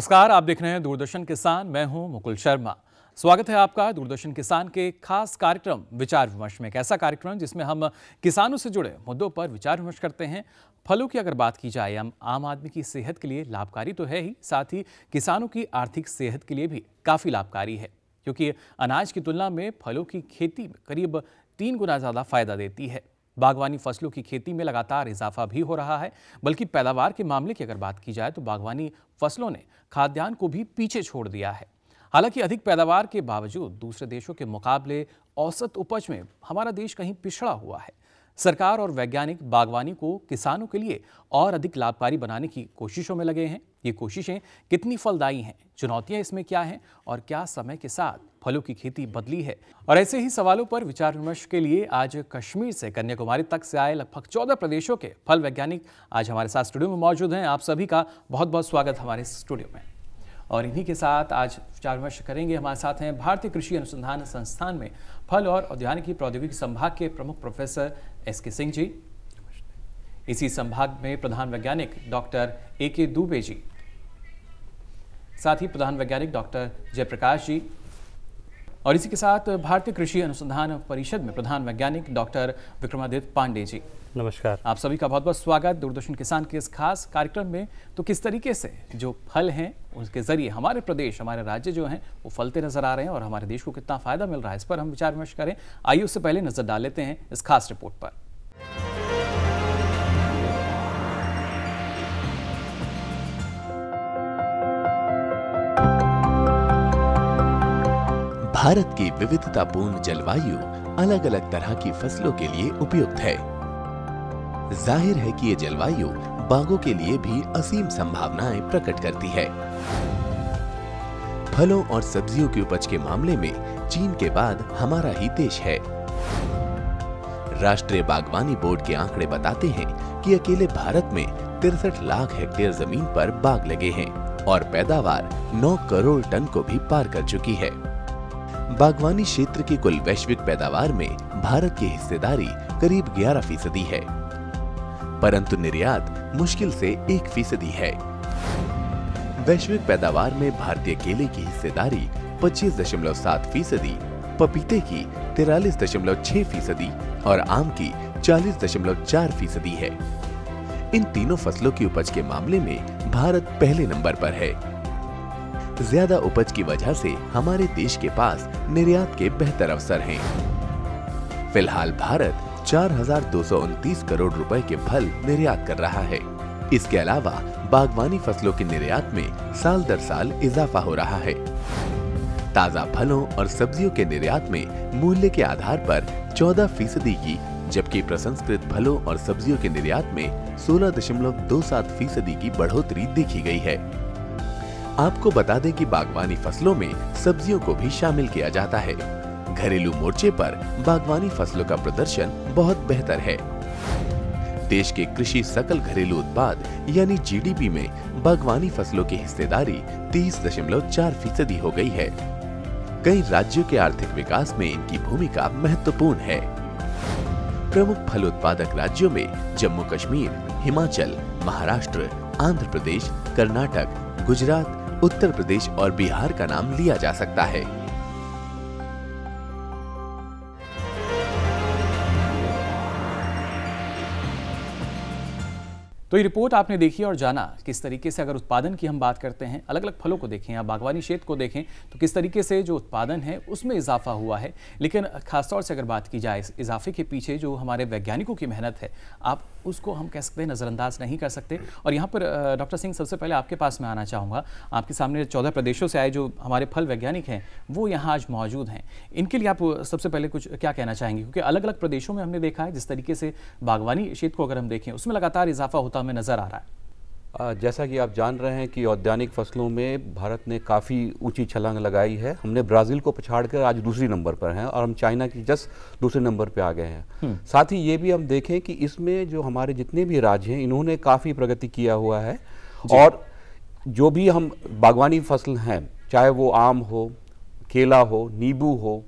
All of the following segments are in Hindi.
नमस्कार, आप देख रहे हैं दूरदर्शन किसान। मैं हूं मुकुल शर्मा। स्वागत है आपका दूरदर्शन किसान के खास कार्यक्रम विचार विमर्श में। एक ऐसा कार्यक्रम जिसमें हम किसानों से जुड़े मुद्दों पर विचार विमर्श करते हैं। फलों की अगर बात की जाए, हम आम आदमी की सेहत के लिए लाभकारी तो है ही, साथ ही किसानों की आर्थिक सेहत के लिए भी काफ़ी लाभकारी है, क्योंकि अनाज की तुलना में फलों की खेती करीब 3 गुना ज़्यादा फायदा देती है। बागवानी फसलों की खेती में लगातार इजाफा भी हो रहा है, बल्कि पैदावार के मामले की अगर बात की जाए तो बागवानी फसलों ने खाद्यान्न को भी पीछे छोड़ दिया है। हालांकि अधिक पैदावार के बावजूद दूसरे देशों के मुकाबले औसत उपज में हमारा देश कहीं पिछड़ा हुआ है। सरकार और वैज्ञानिक बागवानी को किसानों के लिए और अधिक लाभकारी बनाने की कोशिशों में लगे हैं। ये कोशिशें कितनी फलदायी हैं, चुनौतियां इसमें क्या हैं और क्या समय के साथ फलों की खेती बदली है? और ऐसे ही सवालों पर विचार विमर्श के लिए आज कश्मीर से कन्याकुमारी तक से आए लगभग 14 प्रदेशों के फल वैज्ञानिक आज हमारे साथ स्टूडियो में मौजूद हैं। आप सभी का बहुत बहुत स्वागत हमारे स्टूडियो में। और इन्हीं के साथ आज विचार विमर्श करेंगे। हमारे साथ हैं भारतीय कृषि अनुसंधान संस्थान में फल और उद्यानिकी प्रौद्योगिकी संभाग के प्रमुख प्रोफेसर एस.के. सिंह जी, इसी संभाग में प्रधान वैज्ञानिक डॉक्टर ए.के. दुबे जी, साथ ही प्रधान वैज्ञानिक डॉक्टर जयप्रकाश जी, और इसी के साथ भारतीय कृषि अनुसंधान परिषद में प्रधान वैज्ञानिक डॉक्टर विक्रमादित्य पांडे जी। नमस्कार। आप सभी का बहुत बहुत स्वागत दूरदर्शन किसान के इस खास कार्यक्रम में। तो किस तरीके से जो फल हैं उसके जरिए हमारे प्रदेश, हमारे राज्य जो हैं वो फलते नजर आ रहे हैं और हमारे देश को कितना फायदा मिल रहा है, इस पर हम विचार विमर्श करें। आइए उससे पहले नजर डाल लेते हैं इस खास रिपोर्ट पर। भारत की विविधतापूर्ण जलवायु अलग अलग तरह की फसलों के लिए उपयुक्त है। जाहिर है कि ये जलवायु बागों के लिए भी असीम संभावनाएं प्रकट करती है। फलों और सब्जियों की उपज के मामले में चीन के बाद हमारा ही देश है। राष्ट्रीय बागवानी बोर्ड के आंकड़े बताते हैं कि अकेले भारत में 63 लाख हेक्टेयर जमीन पर बाग लगे हैं और पैदावार 9 करोड़ टन को भी पार कर चुकी है। बागवानी क्षेत्र की कुल वैश्विक पैदावार में भारत की हिस्सेदारी करीब 11% है, परंतु निर्यात मुश्किल से 1% है। वैश्विक पैदावार में भारतीय केले की हिस्सेदारी 25.7%, पपीते की 43.6% और आम की 40.4% है। इन तीनों फसलों की उपज के मामले में भारत पहले नंबर पर है। ज्यादा उपज की वजह से हमारे देश के पास निर्यात के बेहतर अवसर हैं। फिलहाल भारत 4,229 करोड़ रुपए के फल निर्यात कर रहा है। इसके अलावा बागवानी फसलों के निर्यात में साल दर साल इजाफा हो रहा है। ताजा फलों और सब्जियों के निर्यात में मूल्य के आधार पर 14% की, जबकि प्रसंस्कृत फलों और सब्जियों के निर्यात में 16.27% की बढ़ोतरी देखी गई है। आपको बता दें कि बागवानी फसलों में सब्जियों को भी शामिल किया जाता है। घरेलू मोर्चे पर बागवानी फसलों का प्रदर्शन बहुत बेहतर है। देश के कृषि सकल घरेलू उत्पाद यानी जीडीपी में बागवानी फसलों की हिस्सेदारी 30.4% हो गई है। कई राज्यों के आर्थिक विकास में इनकी भूमिका महत्वपूर्ण है। प्रमुख फल उत्पादक राज्यों में जम्मू कश्मीर, हिमाचल, महाराष्ट्र, आंध्र प्रदेश, कर्नाटक, गुजरात, उत्तर प्रदेश और बिहार का नाम लिया जा सकता है। तो ये रिपोर्ट आपने देखी और जाना किस तरीके से अगर उत्पादन की हम बात करते हैं, अलग अलग फलों को देखें या बागवानी क्षेत्र को देखें, तो किस तरीके से जो उत्पादन है उसमें इजाफा हुआ है। लेकिन खासतौर से अगर बात की जाए इस इजाफे के पीछे जो हमारे वैज्ञानिकों की मेहनत है, आप उसको हम कह सकते हैं नज़रअंदाज नहीं कर सकते। और यहाँ पर डॉक्टर सिंह, सबसे पहले आपके पास मैं आना चाहूँगा। आपके सामने 14 प्रदेशों से आए जो हमारे फल वैज्ञानिक हैं वो यहाँ आज मौजूद हैं। इनके लिए आप सबसे पहले कुछ क्या कहना चाहेंगे, क्योंकि अलग अलग प्रदेशों में हमने देखा है जिस तरीके से बागवानी क्षेत्र को अगर हम देखें उसमें लगातार इजाफा होता हमें नजर आ रहा है। जैसा कि आप जान रहे हैं कि औद्यानिक फसलों में भारत ने काफ़ी ऊंची छलांग लगाई है। हमने ब्राज़ील को पछाड़कर आज दूसरी नंबर पर हैं और हम चाइना की जस्ट दूसरे नंबर पे आ गए हैं। साथ ही ये भी हम देखें कि इसमें जो हमारे जितने भी राज्य हैं इन्होंने काफ़ी प्रगति किया हुआ है। और जो भी हम बागवानी फसल हैं, चाहे वो आम हो, केला हो, नींबू हो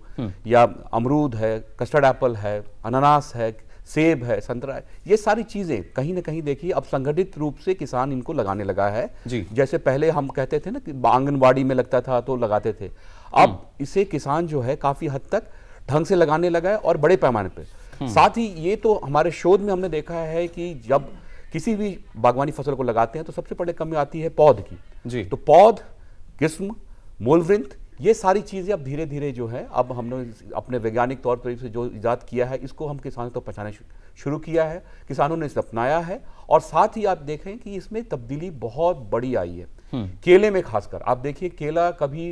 या अमरूद है, कस्टर्ड एप्पल है, अनानास है, सेब है, संतरा है, ये सारी चीज़ें कहीं ना कहीं देखिए अब संगठित रूप से किसान इनको लगाने लगा है। जैसे पहले हम कहते थे ना कि आंगनबाड़ी में लगता था तो लगाते थे, अब इसे किसान जो है काफ़ी हद तक ढंग से लगाने लगा है और बड़े पैमाने पे। साथ ही ये तो हमारे शोध में हमने देखा है कि जब किसी भी बागवानी फसल को लगाते हैं तो सबसे पहले कमी आती है पौध की। तो पौध, किस्म, मूलवृंत, ये सारी चीज़ें अब धीरे धीरे जो है अब हमने अपने वैज्ञानिक तौर पर से जो इजाद किया है इसको हम किसानों तक पहुँचाना शुरू किया है, किसानों ने इसे अपनाया है। और साथ ही आप देखें कि इसमें तब्दीली बहुत बड़ी आई है। केले में खासकर आप देखिए, केला कभी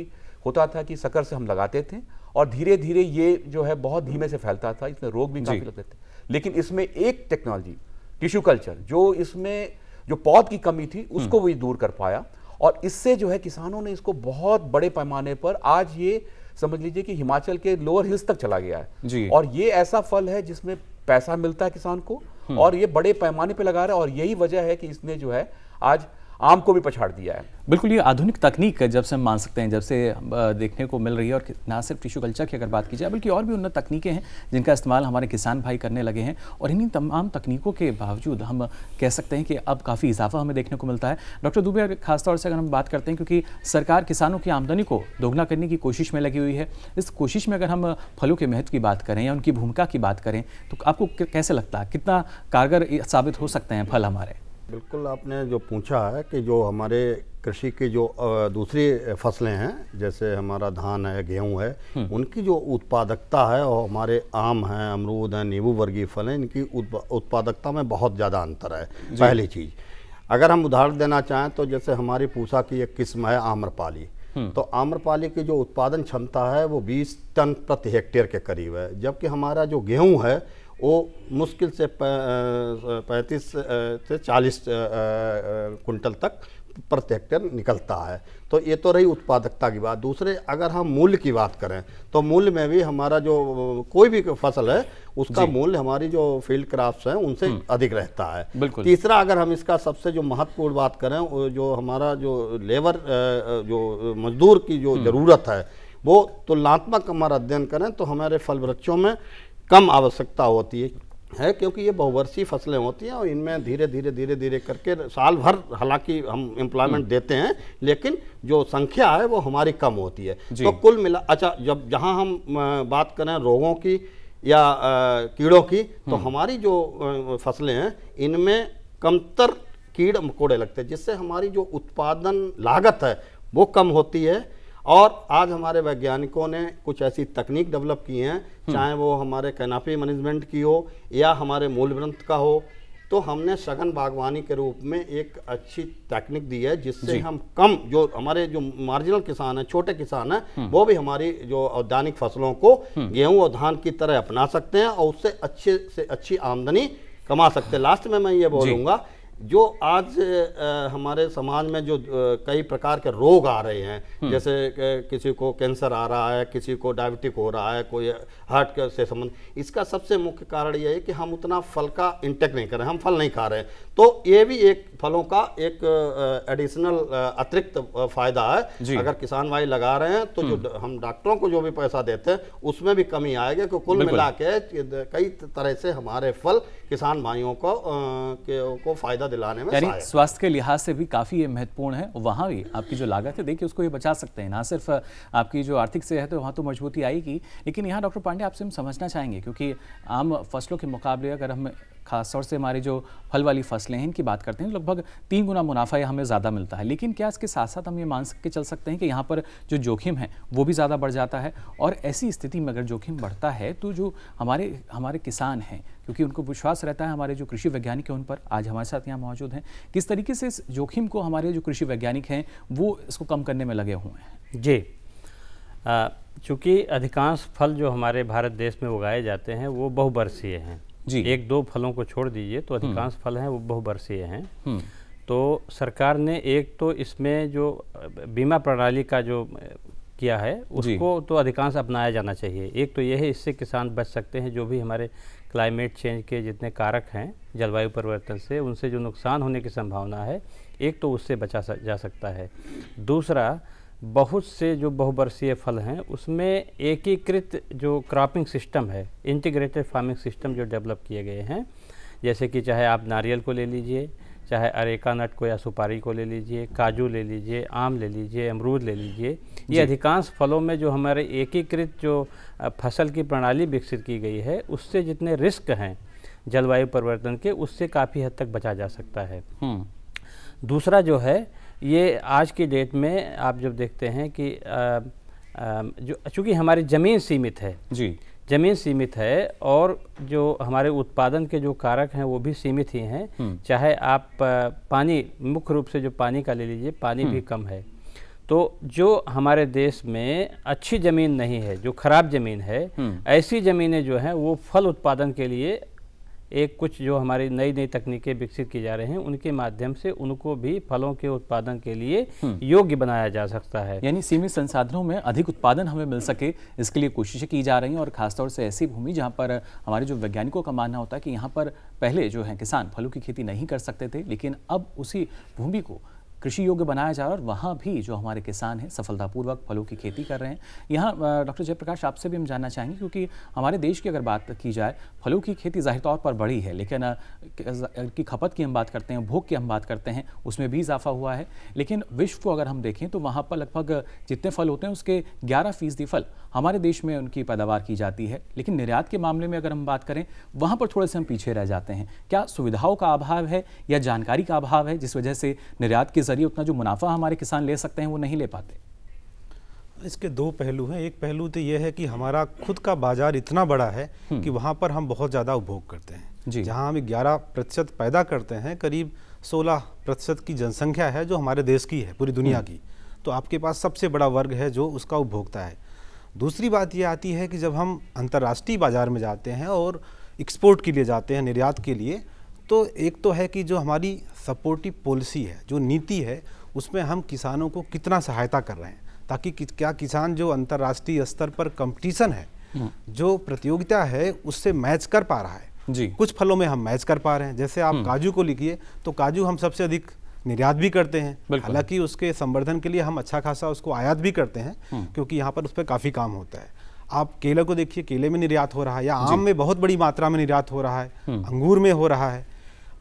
होता था कि शक्कर से हम लगाते थे और धीरे धीरे ये जो है बहुत धीमे से फैलता था, इसमें रोग भी काफ़ी लगते थे। लेकिन इसमें एक टेक्नोलॉजी टिश्यू कल्चर, जो इसमें जो पौध की कमी थी उसको भी दूर कर पाया और इससे जो है किसानों ने इसको बहुत बड़े पैमाने पर आज ये समझ लीजिए कि हिमाचल के लोअर हिल्स तक चला गया है। और ये ऐसा फल है जिसमें पैसा मिलता है किसान को और ये बड़े पैमाने पे लगा रहा है और यही वजह है कि इसने जो है आज आम को भी पछाड़ दिया है। बिल्कुल, ये आधुनिक तकनीक जब से हम मान सकते हैं, जब से देखने को मिल रही है और ना सिर्फ टिश्यू कल्चर की अगर बात की जाए बल्कि और भी उन्नत तकनीकें हैं जिनका इस्तेमाल हमारे किसान भाई करने लगे हैं। और इन्हीं तमाम तकनीकों के बावजूद हम कह सकते हैं कि अब काफ़ी इजाफा हमें देखने को मिलता है। डॉक्टर दुबे, खासतौर से अगर हम बात करते हैं, क्योंकि सरकार किसानों की आमदनी को दोगुना करने की कोशिश में लगी हुई है, इस कोशिश में अगर हम फलों के महत्व की बात करें या उनकी भूमिका की बात करें तो आपको कैसे लगता है कितना कारगर साबित हो सकते हैं फल हमारे? बिल्कुल, आपने जो पूछा है कि जो हमारे कृषि की जो दूसरी फसलें हैं जैसे हमारा धान है, गेहूं है, उनकी जो उत्पादकता है और हमारे आम हैं, अमरूद हैं, नींबू वर्गीय फल हैं, इनकी उत्पादकता में बहुत ज़्यादा अंतर है। पहली चीज़, अगर हम उदाहरण देना चाहें तो जैसे हमारी पूसा की एक किस्म है आम्रपाली, तो आम्रपाली की जो उत्पादन क्षमता है वो 20 टन प्रति हेक्टेयर के करीब है, जबकि हमारा जो गेहूँ है वो मुश्किल से 35 से 40 कुंटल तक प्रति हेक्टेयर निकलता है। तो ये तो रही उत्पादकता की बात। दूसरे, अगर हम मूल्य की बात करें तो मूल्य में भी हमारा जो कोई भी फसल है उसका मूल्य हमारी जो फील्ड क्राफ्ट्स हैं उनसे अधिक रहता है। तीसरा, अगर हम इसका सबसे जो महत्वपूर्ण बात करें, जो हमारा जो लेबर जो मजदूर की जो ज़रूरत है वो तुलनात्मक हमारा अध्ययन करें तो हमारे फल वृक्षों में कम आवश्यकता होती है क्योंकि ये बहुवर्षीय फसलें होती हैं और इनमें धीरे धीरे करके साल भर हालांकि हम एम्प्लॉयमेंट देते हैं लेकिन जो संख्या है वो हमारी कम होती है। तो कुल मिला, अच्छा, जब जहां हम बात करें रोगों की या कीड़ों की, तो हमारी जो फसलें हैं इनमें कमतर कीड़ मकोड़े लगते हैं जिससे हमारी जो उत्पादन लागत है वो कम होती है। और आज हमारे वैज्ञानिकों ने कुछ ऐसी तकनीक डेवलप की हैं, चाहे वो हमारे कैनापी मैनेजमेंट की हो या हमारे मूलवृंत का हो, तो हमने सघन बागवानी के रूप में एक अच्छी टेक्निक दी है जिससे हम कम, जो हमारे जो मार्जिनल किसान हैं, छोटे किसान हैं, वो भी हमारी जो औद्यानिक फसलों को गेहूं और धान की तरह अपना सकते हैं और उससे अच्छे से अच्छी आमदनी कमा सकते हैं। लास्ट में मैं ये बोलूँगा, जो आज हमारे समाज में जो कई प्रकार के रोग आ रहे हैं, जैसे किसी को कैंसर आ रहा है, किसी को डायबिटिक हो रहा है, कोई हार्ट से संबंध, इसका सबसे मुख्य कारण ये है कि हम उतना फल का इंटेक नहीं कर रहे हैं, हम फल नहीं खा रहे हैं। तो ये भी एक फलों का एक एडिशनल अतिरिक्त फायदा है। अगर किसान भाई लगा रहे हैं तो जो हम डॉक्टरों को जो भी पैसा देते हैं उसमें भी कमी आएगी, क्योंकि कुल मिला के कई तरह से हमारे फल किसान भाइयों को फायदा दिलाने में, यानी स्वास्थ्य के लिहाज से भी काफ़ी ये महत्वपूर्ण है। वहाँ भी आपकी जो लागत है देखिए उसको ये बचा सकते हैं, ना सिर्फ आपकी जो आर्थिक सेहत है वहाँ तो मजबूती आएगी, लेकिन यहाँ डॉक्टर पांडे आपसे हम समझना चाहेंगे, क्योंकि आम फसलों के मुकाबले अगर हम खासतौर से हमारी जो फल वाली फसलें हैं इनकी बात करते हैं लगभग 3 गुना मुनाफा हमें ज़्यादा मिलता है, लेकिन क्या इसके साथ साथ हम ये मान के चल सकते हैं कि यहाँ पर जो जोखिम है वो भी ज़्यादा बढ़ जाता है? और ऐसी स्थिति में अगर जोखिम बढ़ता है तो जो हमारे किसान हैं, क्योंकि उनको विश्वास रहता है हमारे जो कृषि वैज्ञानिक हैं उन पर, आज हमारे साथ यहाँ मौजूद हैं, किस तरीके से इस जोखिम को हमारे जो कृषि वैज्ञानिक हैं वो इसको कम करने में लगे हुए हैं? जी, चूँकि अधिकांश फल जो हमारे भारत देश में उगाए जाते हैं वो बहुवर्षीय हैं जी, 1-2 फलों को छोड़ दीजिए तो अधिकांश फल हैं वो बहुवर्षीय हैं। तो सरकार ने एक तो इसमें जो बीमा प्रणाली का जो किया है उसको तो अधिकांश अपनाया जाना चाहिए। एक तो यह है, इससे किसान बच सकते हैं जो भी हमारे क्लाइमेट चेंज के जितने कारक हैं जलवायु परिवर्तन से, उनसे जो नुकसान होने की संभावना है, एक तो उससे बचा जा सकता है। दूसरा, बहुत से जो बहुवर्षीय फल हैं उसमें एकीकृत जो क्रॉपिंग सिस्टम है, इंटीग्रेटेड फार्मिंग सिस्टम जो डेवलप किए गए हैं, जैसे कि चाहे आप नारियल को ले लीजिए, चाहे अरेका नट को या सुपारी को ले लीजिए, काजू ले लीजिए, आम ले लीजिए, अमरूद ले लीजिए, ये अधिकांश फलों में जो हमारे एकीकृत जो फसल की प्रणाली विकसित की गई है उससे जितने रिस्क हैं जलवायु परिवर्तन के, उससे काफ़ी हद तक बचा जा सकता है। दूसरा जो है, ये आज की डेट में आप जब देखते हैं कि जो चूँकि हमारी ज़मीन सीमित है जी, ज़मीन सीमित है और जो हमारे उत्पादन के जो कारक हैं वो भी सीमित ही हैं। चाहे आप पानी, मुख्य रूप से जो पानी का ले लीजिए, पानी भी कम है। तो जो हमारे देश में अच्छी ज़मीन नहीं है, जो खराब ज़मीन है, ऐसी ज़मीनें जो हैं वो फल उत्पादन के लिए एक कुछ जो हमारी नई नई तकनीकें विकसित की जा रही हैं उनके माध्यम से उनको भी फलों के उत्पादन के लिए योग्य बनाया जा सकता है। यानी सीमित संसाधनों में अधिक उत्पादन हमें मिल सके, इसके लिए कोशिशें की जा रही हैं। और खासतौर से ऐसी भूमि जहां पर हमारे जो वैज्ञानिकों का मानना होता है कि यहाँ पर पहले जो है किसान फलों की खेती नहीं कर सकते थे, लेकिन अब उसी भूमि को कृषि योग्य बनाया जा रहा है और वहाँ भी जो हमारे किसान हैं सफलतापूर्वक फलों की खेती कर रहे हैं। यहाँ डॉक्टर जयप्रकाश, आपसे भी हम जानना चाहेंगे, क्योंकि हमारे देश की अगर बात की जाए, फलों की खेती जाहिर तौर पर बढ़ी है, लेकिन की खपत की हम बात करते हैं, भोग की हम बात करते हैं, उसमें भी इजाफा हुआ है। लेकिन विश्व को अगर हम देखें तो वहाँ पर लगभग जितने फल होते हैं उसके 11% फल हमारे देश में उनकी पैदावार की जाती है। लेकिन निर्यात के मामले में अगर हम बात करें, वहाँ पर थोड़े से हम पीछे रह जाते हैं। क्या सुविधाओं का अभाव है या जानकारी का अभाव है, जिस वजह से निर्यात के जरिए उतना जो मुनाफा हमारे किसान ले सकते हैं वो नहीं ले पाते? इसके दो पहलू हैं। एक पहलू तो यह है कि हमारा खुद का बाजार इतना बड़ा है कि वहाँ पर हम बहुत ज़्यादा उपभोग करते हैं। जहाँ हम 11% पैदा करते हैं, करीब 16% की जनसंख्या है जो हमारे देश की है, पूरी दुनिया की। तो आपके पास सबसे बड़ा वर्ग है जो उसका उपभोक्ता है। दूसरी बात यह आती है कि जब हम अंतर्राष्ट्रीय बाजार में जाते हैं और एक्सपोर्ट के लिए जाते हैं, निर्यात के लिए, तो एक तो है कि जो हमारी सपोर्टिव पॉलिसी है, जो नीति है, उसमें हम किसानों को कितना सहायता कर रहे हैं, ताकि क्या किसान जो अंतर्राष्ट्रीय स्तर पर कंपटीशन है, जो प्रतियोगिता है, उससे मैच कर पा रहा है जी। कुछ फलों में हम मैच कर पा रहे हैं। जैसे आप काजू को लिखिए तो काजू हम सबसे अधिक निर्यात भी करते हैं, हालांकि उसके संवर्धन के लिए हम अच्छा खासा उसको आयात भी करते हैं, क्योंकि यहाँ पर उस पर काफ़ी काम होता है। आप केले को देखिए, केले में निर्यात हो रहा है, या आम में बहुत बड़ी मात्रा में निर्यात हो रहा है, अंगूर में हो रहा है।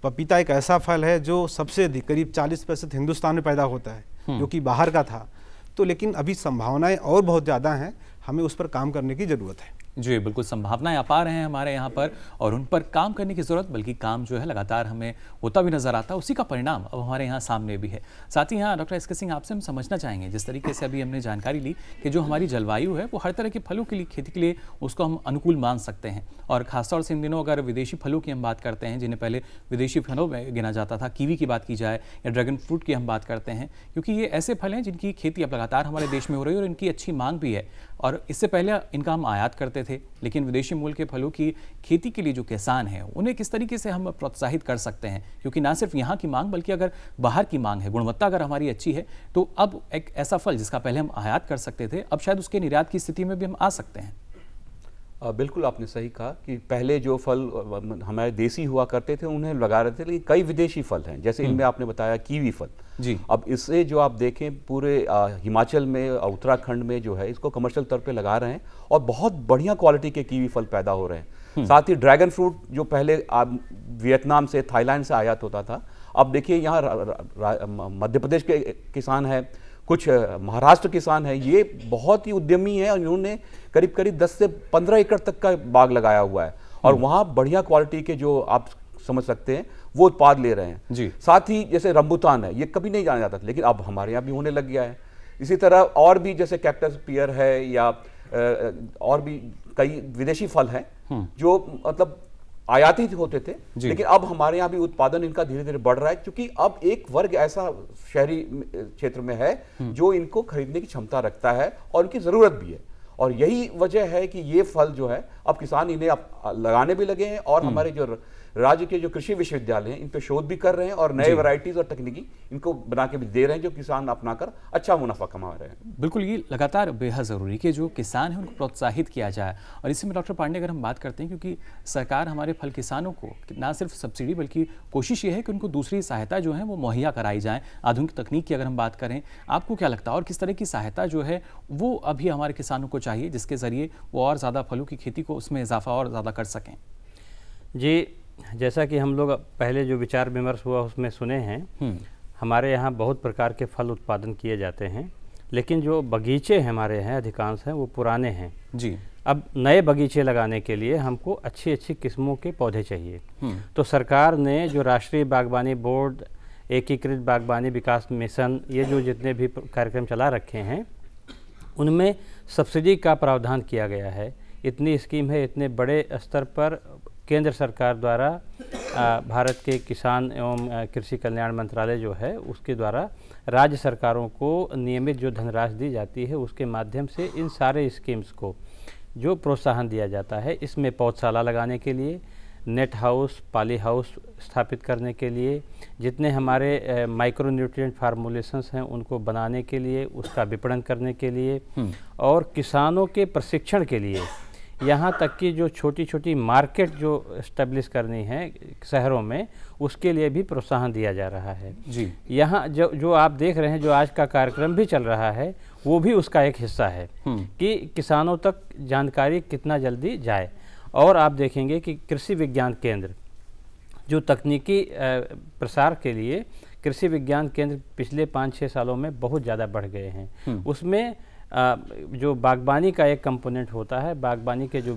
पपीता एक ऐसा फल है जो सबसे अधिक, करीब 40% हिंदुस्तान में पैदा होता है, जो कि बाहर का था। तो लेकिन अभी संभावनाएं और बहुत ज़्यादा हैं, हमें उस पर काम करने की ज़रूरत है। जी बिल्कुल, संभावनाएं अपार हैं हमारे यहाँ पर और उन पर काम करने की ज़रूरत, बल्कि काम जो है लगातार हमें होता भी नज़र आता है। उसी का परिणाम अब हमारे यहाँ सामने भी है। साथ ही यहाँ डॉक्टर एस के सिंह, आपसे हम समझना चाहेंगे, जिस तरीके से अभी हमने जानकारी ली कि जो हमारी जलवायु है वो हर तरह के फलों के लिए, खेती के लिए उसको हम अनुकूल मान सकते हैं। और ख़ासतौर से इन दिनों अगर विदेशी फलों की हम बात करते हैं, जिन्हें पहले विदेशी फलों में गिना जाता था, कीवी की बात की जाए या ड्रैगन फ्रूट की हम बात करते हैं, क्योंकि ये ऐसे फल हैं जिनकी खेती अब लगातार हमारे देश में हो रही है और इनकी अच्छी मांग भी है। और इससे पहले इनका हम आयात करते थे, लेकिन विदेशी मूल के फलों की खेती के लिए जो किसान हैं उन्हें किस तरीके से हम प्रोत्साहित कर सकते हैं, क्योंकि ना सिर्फ यहाँ की मांग बल्कि अगर बाहर की मांग है, गुणवत्ता अगर हमारी अच्छी है, तो अब एक ऐसा फल जिसका पहले हम आयात कर सकते थे, अब शायद उसके निर्यात की स्थिति में भी हम आ सकते हैं। बिल्कुल आपने सही कहा कि पहले जो फल हमारे देसी हुआ करते थे उन्हें लगा रहे थे, लेकिन कई विदेशी फल हैं, जैसे इनमें आपने बताया कीवी फल जी। अब इससे जो आप देखें पूरे हिमाचल में, उत्तराखंड में जो है इसको कमर्शियल तौर पे लगा रहे हैं और बहुत बढ़िया क्वालिटी के कीवी फल पैदा हो रहे हैं। साथ ही ड्रैगन फ्रूट जो पहले वियतनाम से, थाईलैंड से आयात होता था, अब देखिए यहाँ मध्य प्रदेश के किसान हैं, कुछ महाराष्ट्र किसान है, ये बहुत ही उद्यमी है और इन्होंने करीब करीब 10 से 15 एकड़ तक का बाग लगाया हुआ है और वहाँ बढ़िया क्वालिटी के जो आप समझ सकते हैं वो उत्पाद ले रहे हैं जी। साथ ही जैसे रंबुतान है, ये कभी नहीं जाना जाता था, लेकिन अब हमारे यहाँ भी होने लग गया है। इसी तरह और भी जैसे कैक्टस पियर है या और भी कई विदेशी फल हैं जो मतलब आयातित होते थे, लेकिन अब हमारे यहाँ भी उत्पादन इनका धीरे धीरे बढ़ रहा है, क्योंकि अब एक वर्ग ऐसा शहरी क्षेत्र में है जो इनको खरीदने की क्षमता रखता है और उनकी जरूरत भी है। और यही वजह है कि ये फल जो है अब किसान इन्हें अब लगाने भी लगे हैं और हमारे जो राज्य के जो कृषि विश्वविद्यालय हैं इन पे शोध भी कर रहे हैं और नए वैरायटीज और तकनीकी इनको बना के भी दे रहे हैं, जो किसान अपनाकर अच्छा मुनाफा कमा रहे हैं। बिल्कुल, ये लगातार बेहद ज़रूरी कि जो किसान हैं उनको प्रोत्साहित किया जाए। और इसी में डॉक्टर पांडे अगर हम बात करते हैं, क्योंकि सरकार हमारे फल किसानों को ना सिर्फ सब्सिडी बल्कि कोशिश ये है कि उनको दूसरी सहायता जो है वो मुहैया कराई जाए। आधुनिक तकनीक की अगर हम बात करें, आपको क्या लगता है और किस तरह की सहायता जो है वो अभी हमारे किसानों को चाहिए जिसके ज़रिए वो और ज़्यादा फलों की खेती को उसमें इजाफा और ज़्यादा कर सकें? जी, जैसा कि हम लोग पहले जो विचार विमर्श हुआ उसमें सुने हैं, हमारे यहाँ बहुत प्रकार के फल उत्पादन किए जाते हैं, लेकिन जो बगीचे हमारे हैं अधिकांश हैं वो पुराने हैं जी। अब नए बगीचे लगाने के लिए हमको अच्छी अच्छी किस्मों के पौधे चाहिए। तो सरकार ने जो राष्ट्रीय बागवानी बोर्ड, एकीकृत बागवानी विकास मिशन, ये जो जितने भी कार्यक्रम चला रखे हैं उनमें सब्सिडी का प्रावधान किया गया है। इतनी स्कीम है, इतने बड़े स्तर पर केंद्र सरकार द्वारा भारत के किसान एवं कृषि कल्याण मंत्रालय जो है उसके द्वारा राज्य सरकारों को नियमित जो धनराशि दी जाती है उसके माध्यम से इन सारे स्कीम्स को जो प्रोत्साहन दिया जाता है। इसमें पौधशाला लगाने के लिए, नेट हाउस, पॉली हाउस स्थापित करने के लिए, जितने हमारे माइक्रो न्यूट्रिएंट फार्मूलेशंस हैं उनको बनाने के लिए, उसका विपणन करने के लिए और किसानों के प्रशिक्षण के लिए, यहाँ तक कि जो छोटी छोटी मार्केट जो इस्टेब्लिश करनी है शहरों में उसके लिए भी प्रोत्साहन दिया जा रहा है जी। यहाँ जो आप देख रहे हैं, जो आज का कार्यक्रम भी चल रहा है, वो भी उसका एक हिस्सा है कि किसानों तक जानकारी कितना जल्दी जाए। और आप देखेंगे कि कृषि विज्ञान केंद्र जो तकनीकी प्रसार के लिए कृषि विज्ञान केंद्र पिछले 5-6 सालों में बहुत ज़्यादा बढ़ गए हैं। उसमें जो बागवानी का एक कंपोनेंट होता है, बागवानी के जो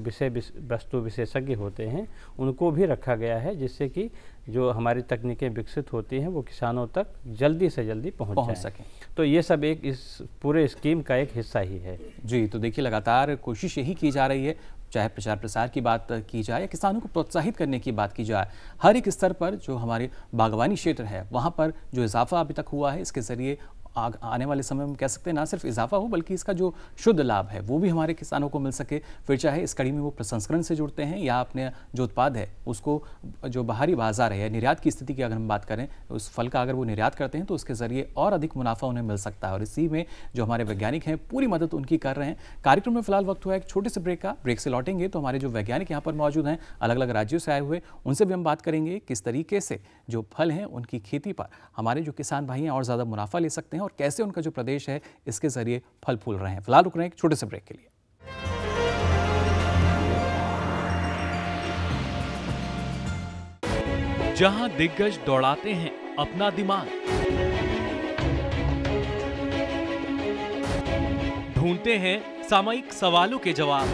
वस्तु विशेषज्ञ होते हैं उनको भी रखा गया है, जिससे कि जो हमारी तकनीकें विकसित होती हैं वो किसानों तक जल्दी से जल्दी पहुंच सकें। तो ये सब एक इस पूरे स्कीम का एक हिस्सा ही है जी। तो देखिए, लगातार कोशिश यही की जा रही है, चाहे प्रचार प्रसार की बात की जाए या किसानों को प्रोत्साहित करने की बात की जाए, हर एक स्तर पर जो हमारे बागवानी क्षेत्र है वहाँ पर जो इजाफा अभी तक हुआ है, इसके ज़रिए आने वाले समय में कह सकते हैं ना सिर्फ इजाफा हो बल्कि इसका जो शुद्ध लाभ है वो भी हमारे किसानों को मिल सके। फिर चाहे इस कड़ी में वो प्रसंस्करण से जुड़ते हैं या अपने जो उत्पाद है उसको जो बाहरी बाजार है या निर्यात की स्थिति की अगर हम बात करें, उस फल का अगर वो निर्यात करते हैं तो उसके ज़रिए और अधिक मुनाफा उन्हें मिल सकता है। और इसी में जो हमारे वैज्ञानिक हैं पूरी मदद उनकी कर रहे हैं। कार्यक्रम में फिलहाल वक्त हुआ एक छोटे से ब्रेक का। ब्रेक से लौटेंगे तो हमारे जो वैज्ञानिक यहाँ पर मौजूद हैं, अलग अलग राज्यों से आए हुए, उनसे भी हम बात करेंगे किस तरीके से जो फल हैं उनकी खेती पर हमारे जो किसान भाई हैं और ज़्यादा मुनाफा ले सकते हैं और कैसे उनका जो प्रदेश है इसके जरिए फल फूल रहे हैं। फिलहाल रुक रहे हैं एक छोटे से ब्रेक के लिए। जहां दिग्गज दौड़ाते हैं अपना दिमाग, ढूंढते हैं सामयिक सवालों के जवाब,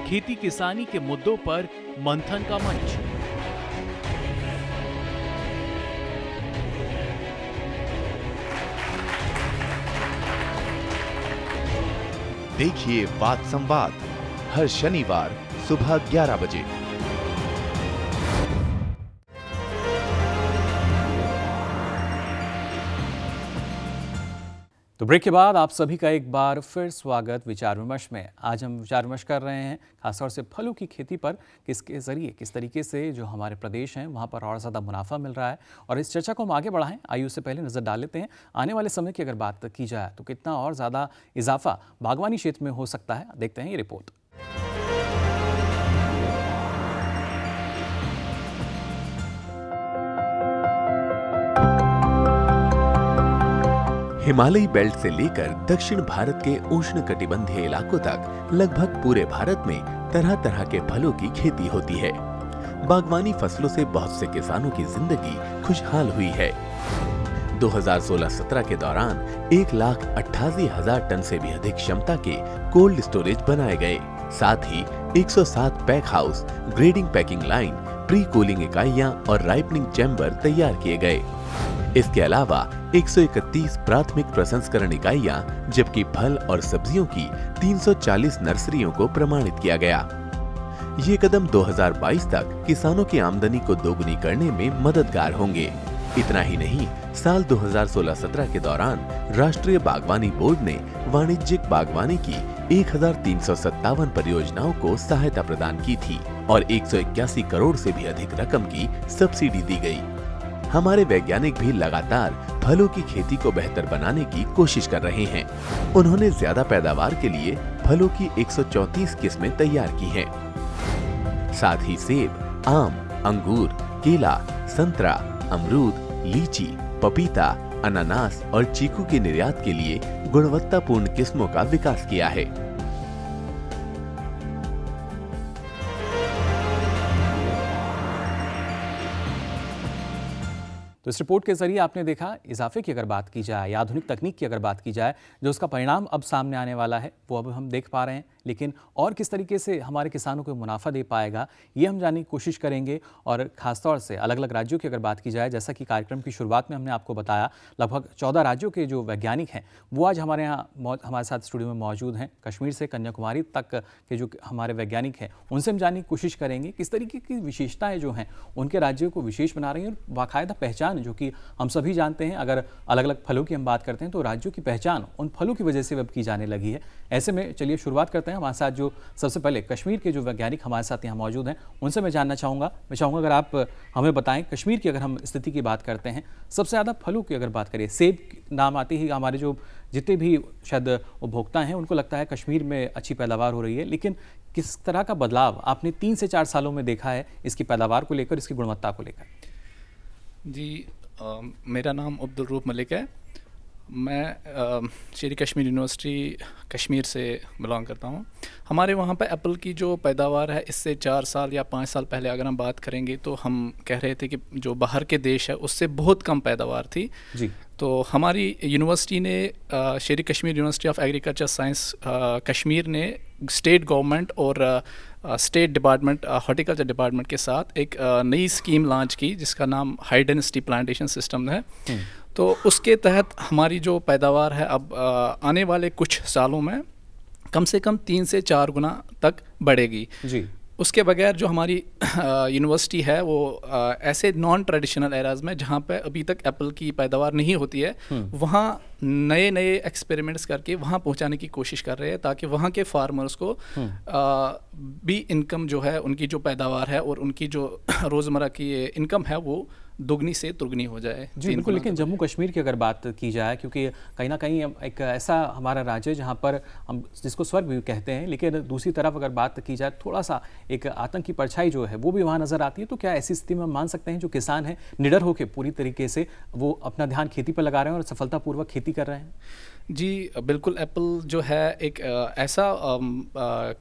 खेती किसानी के मुद्दों पर मंथन का मंच। देखिए बात संवाद हर शनिवार सुबह 11 बजे। तो ब्रेक के बाद आप सभी का एक बार फिर स्वागत विचार विमर्श में। आज हम विचार विमर्श कर रहे हैं खासतौर से फलों की खेती पर, किसके ज़रिए किस तरीके से जो हमारे प्रदेश हैं वहाँ पर और ज़्यादा मुनाफा मिल रहा है। और इस चर्चा को हम आगे बढ़ाएं, आइए उससे पहले नज़र डाल लेते हैं आने वाले समय की अगर बात की जाए तो कितना और ज़्यादा इजाफा बागवानी क्षेत्र में हो सकता है। देखते हैं ये रिपोर्ट। हिमालयी बेल्ट से लेकर दक्षिण भारत के उष्णकटिबंधीय इलाकों तक लगभग पूरे भारत में तरह तरह के फलों की खेती होती है। बागवानी फसलों से बहुत से किसानों की जिंदगी खुशहाल हुई है। 2016-17 के दौरान 1,88,000 टन से भी अधिक क्षमता के कोल्ड स्टोरेज बनाए गए। साथ ही 107 pack house, grading packing line, pre cooling इकाइयां और राइपनिंग चैम्बर तैयार किए गए। इसके अलावा 131 प्राथमिक प्रसंस्करण इकाइयां, जबकि फल और सब्जियों की 340 नर्सरियों को प्रमाणित किया गया। ये कदम 2022 तक किसानों की आमदनी को दोगुनी करने में मददगार होंगे। इतना ही नहीं, साल 2016-17 के दौरान राष्ट्रीय बागवानी बोर्ड ने वाणिज्यिक बागवानी की 1357 परियोजनाओं को सहायता प्रदान की थी और 181 करोड़ से भी अधिक रकम की सब्सिडी दी गई। हमारे वैज्ञानिक भी लगातार फलों की खेती को बेहतर बनाने की कोशिश कर रहे हैं। उन्होंने ज्यादा पैदावार के लिए फलों की 134 किस्में तैयार की हैं। साथ ही सेब, आम, अंगूर, केला, संतरा, अमरूद, लीची, पपीता, अनानास और चीकू के निर्यात के लिए गुणवत्तापूर्ण किस्मों का विकास किया है। तो इस रिपोर्ट के जरिए आपने देखा इजाफे की अगर बात की जाए या आधुनिक तकनीक की अगर बात की जाए, जो उसका परिणाम अब सामने आने वाला है वो अब हम देख पा रहे हैं। लेकिन और किस तरीके से हमारे किसानों को मुनाफा दे पाएगा ये हम जानने की कोशिश करेंगे। और ख़ासतौर से अलग अलग राज्यों की अगर बात की जाए, जैसा कि कार्यक्रम की शुरुआत में हमने आपको बताया, लगभग 14 राज्यों के जो वैज्ञानिक हैं वो आज हमारे यहाँ हमारे साथ स्टूडियो में मौजूद हैं। कश्मीर से कन्याकुमारी तक के जो हमारे वैज्ञानिक हैं उनसे हम जानने की कोशिश करेंगे किस तरीके की विशेषताएँ जो हैं उनके राज्यों को विशेष बना रही हैं। और बाकायदा पहचान जो कि हम सभी जानते हैं, अगर अलग अलग फलों की हम बात करते हैं तो राज्यों की पहचान उन फलों की वजह से अब की जाने लगी है। ऐसे में चलिए शुरुआत करते हैं। हमारे साथ जो सबसे पहले कश्मीर के जो वैज्ञानिक हमारे साथ यहाँ मौजूद हैं उनसे मैं जानना चाहूँगा अगर आप हमें बताएं कश्मीर की अगर हम स्थिति की बात करते हैं, सबसे ज़्यादा फलों की अगर बात करें, सेब नाम आते ही हमारे जो जितने भी शायद उपभोक्ता हैं उनको लगता है कश्मीर में अच्छी पैदावार हो रही है। लेकिन किस तरह का बदलाव आपने 3 से 4 सालों में देखा है इसकी पैदावार को लेकर, इसकी गुणवत्ता को लेकर? जी, मेरा नाम अब्दुल रूफ मलिक है। मैं शेर कश्मीर यूनिवर्सिटी कश्मीर से बिलोंग करता हूँ। हमारे वहाँ पे एप्पल की जो पैदावार है इससे 4 साल या 5 साल पहले अगर हम बात करेंगे तो हम कह रहे थे कि जो बाहर के देश है उससे बहुत कम पैदावार थी जी। तो हमारी यूनिवर्सिटी ने शेर Kashmir university of agriculture science Kashmir ने स्टेट गवर्नमेंट और स्टेट डिपार्टमेंट हॉर्टिकल्चर डिपार्टमेंट के साथ एक नई स्कीम लॉन्च की जिसका नाम हाई डेंसिटी प्लांटेशन सिस्टम है। तो उसके तहत हमारी जो पैदावार है अब आने वाले कुछ सालों में कम से कम 3 से 4 गुना तक बढ़ेगी जी। उसके बगैर जो हमारी यूनिवर्सिटी है वो ऐसे नॉन ट्रेडिशनल एरियाज़ में जहाँ पे अभी तक एप्पल की पैदावार नहीं होती है वहाँ नए नए एक्सपेरिमेंट्स करके वहाँ पहुँचाने की कोशिश कर रहे हैं ताकि वहाँ के फार्मर्स को भी इनकम जो है उनकी जो पैदावार है और उनकी जो रोज़मर्रा की इनकम है वो दुगनी से तुगनी हो जाए जी। बिल्कुल। लेकिन जम्मू कश्मीर की अगर बात की जाए, क्योंकि कहीं ना कहीं एक ऐसा हमारा राज्य जहाँ पर हम जिसको स्वर्ग भी कहते हैं, लेकिन दूसरी तरफ अगर बात की जाए थोड़ा सा एक आतंक की परछाई जो है वो भी वहाँ नज़र आती है। तो क्या ऐसी स्थिति में हम मान सकते हैं जो किसान हैं निडर होकर पूरी तरीके से वो अपना ध्यान खेती पर लगा रहे हैं और सफलतापूर्वक खेती कर रहे हैं? जी बिल्कुल। एप्पल जो है एक ऐसा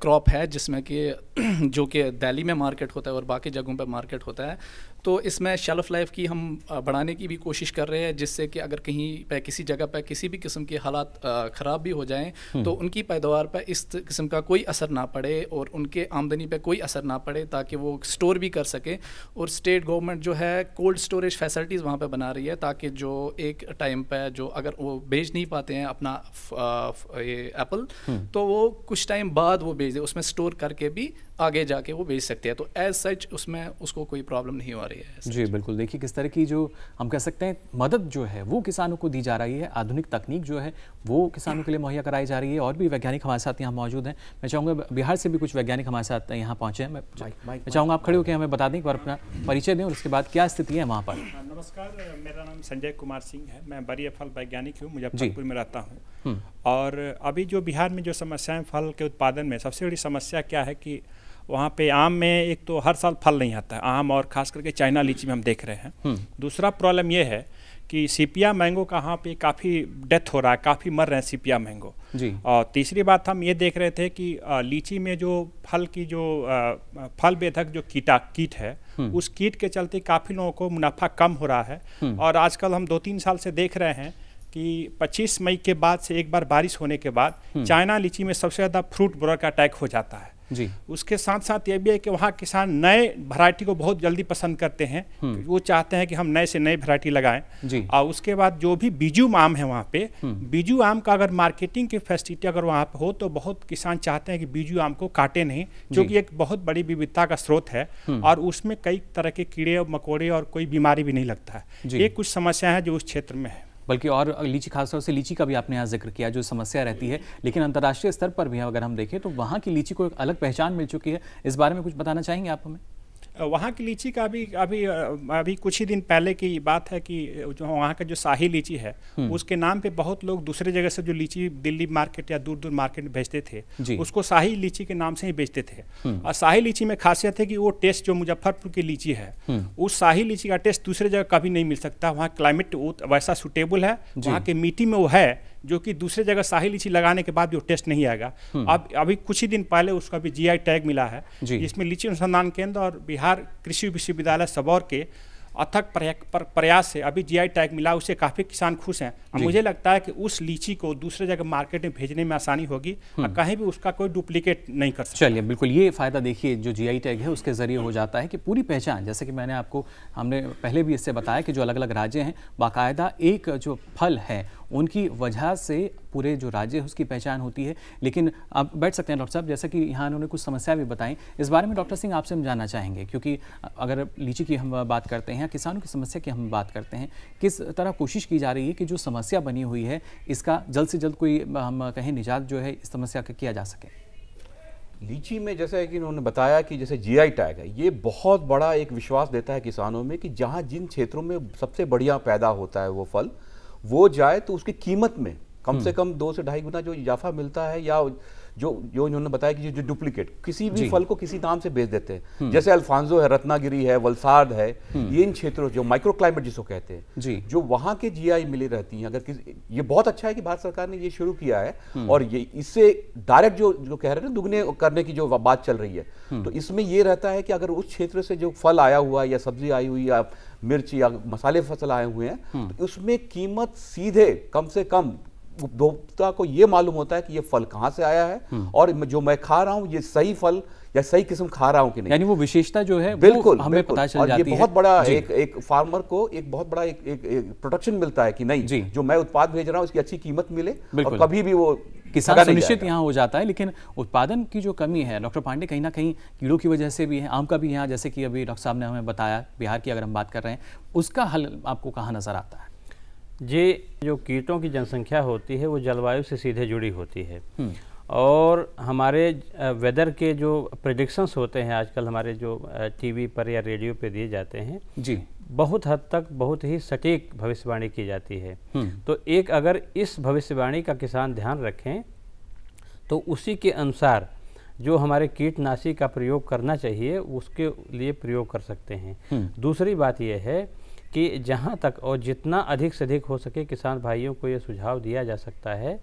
क्रॉप है जिसमें कि जो कि दिल्ली में मार्केट होता है और बाकी जगहों पर मार्केट होता है। तो इसमें शेल्फ़ लाइफ की हम बढ़ाने की भी कोशिश कर रहे हैं जिससे कि अगर कहीं पे किसी जगह पे किसी भी किस्म के हालात ख़राब भी हो जाएं तो उनकी पैदावार पर इस किस्म का कोई असर ना पड़े और उनके आमदनी पे कोई असर ना पड़े ताकि वो स्टोर भी कर सके। और स्टेट गवर्नमेंट जो है कोल्ड स्टोरेज फैसिलिटीज़ वहाँ पे बना रही है ताकि जो एक टाइम पे जो अगर वो बेच नहीं पाते हैं अपना ये एप्पल तो वो कुछ टाइम बाद वो बेच दे, उसमें स्टोर करके भी आगे जाके वो बेच सकते हैं। तो एज सच उसमें उसको कोई प्रॉब्लम नहीं हो रही है जी। बिल्कुल। देखिए किस तरह की जो हम कह सकते हैं मदद जो है वो किसानों को दी जा रही है, आधुनिक तकनीक जो है वो किसानों के लिए मुहैया कराई जा रही है। और भी वैज्ञानिक हमारे साथ यहाँ मौजूद हैं। मैं चाहूँगा बिहार से भी कुछ वैज्ञानिक हमारे साथ यहाँ पहुँचे हैं। मैं चाहूँगा आप खड़े होकर हमें बता दें, एक बार अपना परिचय दें और उसके बाद क्या स्थिति है वहाँ पर। नमस्कार, मेरा नाम संजय कुमार सिंह है। मैं वरीय फल वैज्ञानिक हूँ, मुजफ्फरपुर में रहता हूँ। और अभी जो बिहार में जो समस्याएं फल के उत्पादन में सबसे बड़ी समस्या क्या है कि वहाँ पे आम में एक तो हर साल फल नहीं आता है, आम और ख़ास करके चाइना लीची में हम देख रहे हैं। दूसरा प्रॉब्लम ये है कि सीपिया मैंगो का यहाँ पे काफ़ी डेथ हो रहा है, काफ़ी मर रहे हैं सीपिया मैंगो जी। और तीसरी बात हम ये देख रहे थे कि लीची में जो फल की जो फल बेधक जो कीट है उस कीट के चलते काफ़ी लोगों को मुनाफा कम हो रहा है। और आजकल हम 2-3 साल से देख रहे हैं कि 25 मई के बाद से एक बार बारिश होने के बाद चाइना लीची में सबसे ज़्यादा फ्रूट बोरर का अटैक हो जाता है। जी। उसके साथ साथ ये भी है कि वहाँ किसान नए वैरायटी को बहुत जल्दी पसंद करते हैं, वो चाहते हैं कि हम नए से नए वैरायटी लगाएं। और उसके बाद जो भी बीजू आम है वहाँ पे, बीजू आम का अगर मार्केटिंग की फैसिलिटी अगर वहाँ पे हो तो बहुत किसान चाहते हैं कि बीजू आम को काटे नहीं, क्योंकि एक बहुत बड़ी विविधता का स्रोत है और उसमें कई तरह के कीड़े और मकोड़े और कोई बीमारी भी नहीं लगता है। ये कुछ समस्या है जो उस क्षेत्र में है। बल्कि और लीची, खासतौर से लीची का भी आपने यहाँ जिक्र किया जो समस्या रहती है, लेकिन अंतर्राष्ट्रीय स्तर पर भी अगर हम देखें तो वहाँ की लीची को एक अलग पहचान मिल चुकी है। इस बारे में कुछ बताना चाहेंगे आप हमें? वहाँ की लीची का अभी कुछ ही दिन पहले की बात है कि जो वहाँ का जो शाही लीची है उसके नाम पे बहुत लोग दूसरे जगह से जो लीची दिल्ली मार्केट या दूर दूर मार्केट में भेजते थे उसको शाही लीची के नाम से ही बेचते थे। और शाही लीची में खासियत है कि वो टेस्ट जो मुजफ्फरपुर की लीची है उस शाही लीची का टेस्ट दूसरे जगह कभी नहीं मिल सकता। वहाँ क्लाइमेट वैसा सुटेबल है, वहाँ के मिट्टी में वो है जो कि दूसरे जगह शाही लीची लगाने के बाद भी वो टेस्ट नहीं आएगा। अब अभी कुछ ही दिन पहले उसका भी GI टैग मिला है, जिसमें लीची अनुसंधान केंद्र और बिहार कृषि विश्वविद्यालय सबौर के अथक प्रयास से अभी GI टैग मिला, उससे काफ़ी किसान खुश हैं। मुझे लगता है कि उस लीची को दूसरे जगह मार्केट में भेजने में आसानी होगी और कहीं भी उसका कोई डुप्लीकेट नहीं कर सकता। चलिए, बिल्कुल ये फ़ायदा देखिए जो GI टैग है उसके ज़रिए हो जाता है कि पूरी पहचान, जैसे कि हमने पहले भी इससे बताया कि जो अलग अलग राज्य हैं बाकायदा एक जो फल है उनकी वजह से पूरे जो राज्य है उसकी पहचान होती है। लेकिन आप बैठ सकते हैं डॉक्टर साहब, जैसे कि यहाँ उन्होंने कुछ समस्या भी बताई, इस बारे में डॉक्टर सिंह आपसे हम जानना चाहेंगे, क्योंकि अगर लीची की हम बात करते हैं, किसानों की समस्या की हम बात करते हैं, किस तरह कोशिश की जा रही है कि जो समस्या बनी हुई है इसका जल्द से जल्द कोई हम कहें निजात जो है इस समस्या का किया जा सके? लीची में जैसे कि उन्होंने बताया कि जैसे GI टैग है, ये बहुत बड़ा एक विश्वास देता है किसानों में कि जहाँ जिन क्षेत्रों में सबसे बढ़िया पैदा होता है वो फल वो जाए तो उसकी कीमत में कम से कम 2 से 2.5 गुना जो इजाफा मिलता है, या जो उन्होंने बताया कि जो डुप्लीकेट किसी भी फल को किसी नाम से बेच देते हैं, जैसे अल्फांसो है, रत्नागिरी है, वलसाड है, ये इन क्षेत्रों जो माइक्रो क्लाइमेट जिसको कहते हैं जो वहाँ के GI मिली रहती हैं। अगर ये बहुत अच्छा है कि भारत सरकार ने ये शुरू किया है और ये इससे डायरेक्ट जो कह रहे हैं दुगने करने की जो बात चल रही है, तो इसमें ये रहता है कि अगर उस क्षेत्र से जो फल आया हुआ है या सब्जी आई हुई या मिर्च या मसाले फसल आए हुए हैं तो उसमें कीमत सीधे कम से कम उपभोक्ता को ये मालूम होता है कि ये फल कहाँ से आया है और जो मैं खा रहा हूँ ये सही फल या सही किस्म खा रहा हूँ कि नहीं। यानी वो विशेषता जो है बिल्कुल हमें पता चल जाती है। ये बहुत बड़ा एक फार्मर को एक बहुत बड़ा एक प्रोटेक्शन मिलता है कि नहीं जो मैं उत्पाद भेज रहा हूँ उसकी अच्छी कीमत मिले और कभी भी वो किसान सुनिश्चित यहाँ हो जाता है। लेकिन उत्पादन की जो कमी है डॉक्टर पांडे, कहीं ना कहीं कीड़ों की वजह से भी है, आम का भी यहाँ जैसे कि अभी डॉक्टर साहब ने हमें बताया बिहार की अगर हम बात कर रहे हैं, उसका हल आपको कहाँ नजर आता है? ये जो कीटों की जनसंख्या होती है वो जलवायु से सीधे जुड़ी होती है और हमारे वेदर के जो प्रेडिक्शंस होते हैं आजकल हमारे जो टीवी पर या रेडियो पे दिए जाते हैं जी, बहुत हद तक बहुत ही सटीक भविष्यवाणी की जाती है। तो एक अगर इस भविष्यवाणी का किसान ध्यान रखें तो उसी के अनुसार जो हमारे कीटनाशी का प्रयोग करना चाहिए उसके लिए प्रयोग कर सकते हैं। दूसरी बात यह है कि जहाँ तक और जितना अधिक से अधिक हो सके किसान भाइयों को ये सुझाव दिया जा सकता है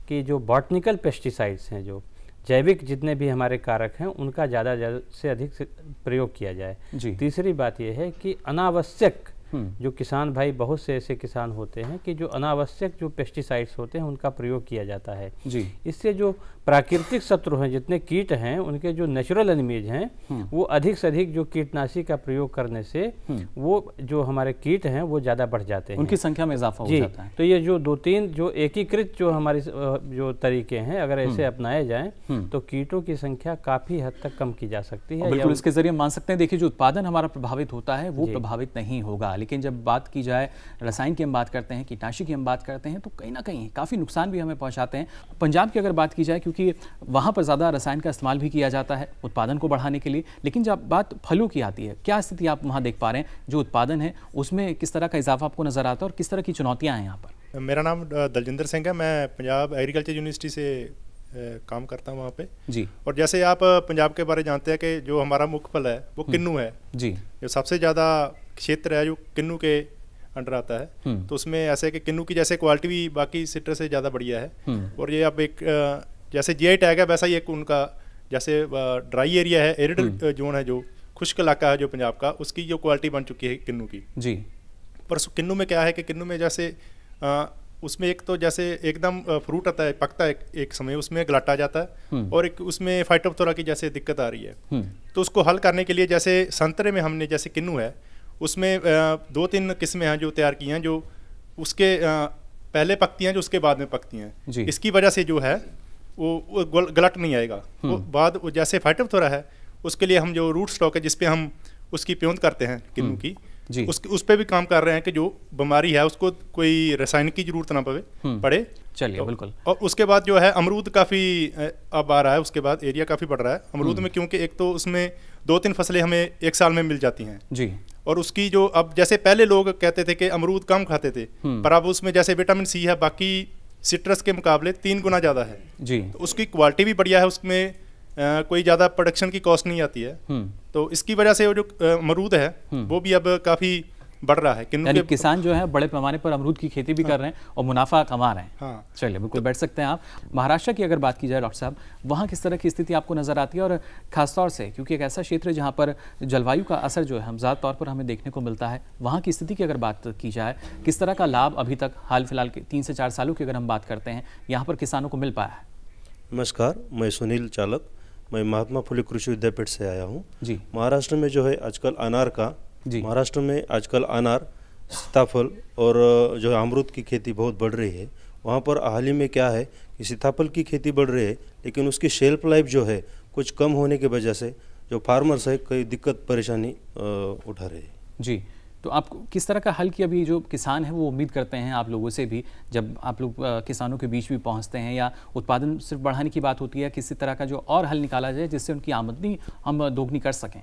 कि जो बॉटनिकल पेस्टिसाइड्स हैं, जो जैविक जितने भी हमारे कारक हैं, उनका ज़्यादा से अधिक से प्रयोग किया जाए। तीसरी बात यह है कि अनावश्यक जो किसान भाई, बहुत से ऐसे किसान होते हैं कि जो अनावश्यक जो पेस्टिसाइड्स होते हैं उनका प्रयोग किया जाता है जी। इससे जो प्राकृतिक शत्रु हैं, जितने कीट हैं, उनके जो नेचुरल एनिमीज हैं वो अधिक से अधिक जो कीटनाशी का प्रयोग करने से वो जो हमारे कीट हैं वो ज़्यादा बढ़ जाते हैं, उनकी संख्या में इजाफा हो जाता है। तो ये जो 2-3 जो एकीकृत जो हमारी जो तरीके हैं अगर ऐसे अपनाए जाएं तो कीटों की संख्या काफ़ी हद तक कम की जा सकती है। बिल्कुल, इसके जरिए मान सकते हैं, देखिए जो उत्पादन हमारा प्रभावित होता है वो प्रभावित नहीं होगा। लेकिन जब बात की जाए रसायन की हम बात करते हैं, कीटनाशी की हम बात करते हैं, तो कहीं ना कहीं काफ़ी नुकसान भी हमें पहुंचाते हैं। पंजाब की अगर बात की जाए, क्योंकि वहाँ पर ज़्यादा रसायन का इस्तेमाल भी किया जाता है उत्पादन को बढ़ाने के लिए, लेकिन जब बात फलों की आती है, क्या स्थिति आप वहाँ देख पा रहे हैं? जो उत्पादन है उसमें किस तरह का इजाफा आपको नज़र आता है और किस तरह की चुनौतियाँ हैं यहाँ पर? मेरा नाम दलजिंदर सिंह है, मैं पंजाब एग्रीकल्चर यूनिवर्सिटी से काम करता हूँ वहाँ पे जी। और जैसे आप पंजाब के बारे जानते हैं कि जो हमारा मुख्य फल है वो किन्नू है जी, जो सबसे ज़्यादा क्षेत्र है जो किन्नू के अंडर आता है। तो उसमें ऐसे कि किन्नू की जैसे क्वालिटी भी बाकी सिट्रस से ज़्यादा बढ़िया है। और ये अब एक जैसे GI टैग है वैसा ही एक उनका जैसे ड्राई एरिया है, एरिड जोन है, जो खुश्क इलाका है जो पंजाब का, उसकी जो क्वालिटी बन चुकी है किन्नू की जी। पर किन्नू में क्या है कि किन्नू में जैसे उसमें एक तो जैसे एकदम फ्रूट आता है, पकता है एक समय, उसमें गलाटा जाता है और एक उसमें फाइटोप्थोरा की जैसे दिक्कत आ रही है। तो उसको हल करने के लिए जैसे संतरे में हमने जैसे किन्नू है, उसमें 2-3 किस्में हैं जो तैयार की हैं, जो उसके पहले पकती हैं, जो उसके बाद में पकती हैं। इसकी वजह से जो है वो गलट नहीं आएगा। वो बाद जैसे फाइटोप्थोरा है, उसके लिए हम जो रूट स्टॉक है जिसपे हम उसकी प्योंद करते हैं किन्नू की, उस पे भी काम कर रहे हैं कि जो बीमारी है उसको कोई रासायनिक की जरूरत ना पड़े। चलिए, बिल्कुल। और उसके बाद जो है अमरूद काफ़ी अब आ रहा है, उसके बाद एरिया काफ़ी बढ़ रहा है अमरूद में, क्योंकि एक तो उसमें 2-3 फसलें हमें एक साल में मिल जाती हैं जी। और उसकी जो अब जैसे पहले लोग कहते थे कि अमरूद कम खाते थे, पर अब उसमें जैसे विटामिन सी है बाकी सिट्रस के मुकाबले 3 गुना ज़्यादा है जी। तो उसकी क्वालिटी भी बढ़िया है, उसमें कोई ज़्यादा प्रोडक्शन की कॉस्ट नहीं आती है। तो इसकी वजह से वो जो अमरूद है वो भी अब काफ़ी बढ़ रहा है। यानी किसान जो है बड़े पैमाने पर अमरूद की खेती भी कर रहे हैं और मुनाफा कमा रहे हैं। चलिए, बिल्कुल बैठ सकते हैं आप। महाराष्ट्र की अगर बात की जाए डॉक्टर साहब, वहाँ किस तरह की स्थिति आपको नज़र आती है, और खासतौर से क्योंकि एक ऐसा क्षेत्र है जहाँ पर जलवायु का असर जो है हम ज़्यादा तौर पर हमें देखने को मिलता है, वहाँ की स्थिति की अगर बात की जाए, किस तरह का लाभ अभी तक हाल फिलहाल के 3 से 4 सालों की अगर हम बात करते हैं यहाँ पर किसानों को मिल पाया है? नमस्कार, मैं सुनील चालक, मैं महात्मा फुले कृषि विद्यापीठ से आया हूँ जी। महाराष्ट्र में जो है आजकल अनार का, महाराष्ट्र में आजकल अनार, सीताफल और जो है अमरूद की खेती बहुत बढ़ रही है। वहाँ पर हाल ही में क्या है कि सीताफल की खेती बढ़ रही है, लेकिन उसकी शेल्फ लाइफ जो है कुछ कम होने की वजह से जो फार्मर्स है कई दिक्कत परेशानी उठा रहे हैं जी। तो आप किस तरह का हल की अभी जो किसान है वो उम्मीद करते हैं आप लोगों से भी, जब आप लोग किसानों के बीच भी पहुंचते हैं, या उत्पादन सिर्फ बढ़ाने की बात होती है, किसी तरह का जो और हल निकाला जाए जिससे उनकी आमदनी हम दोगुनी कर सकें?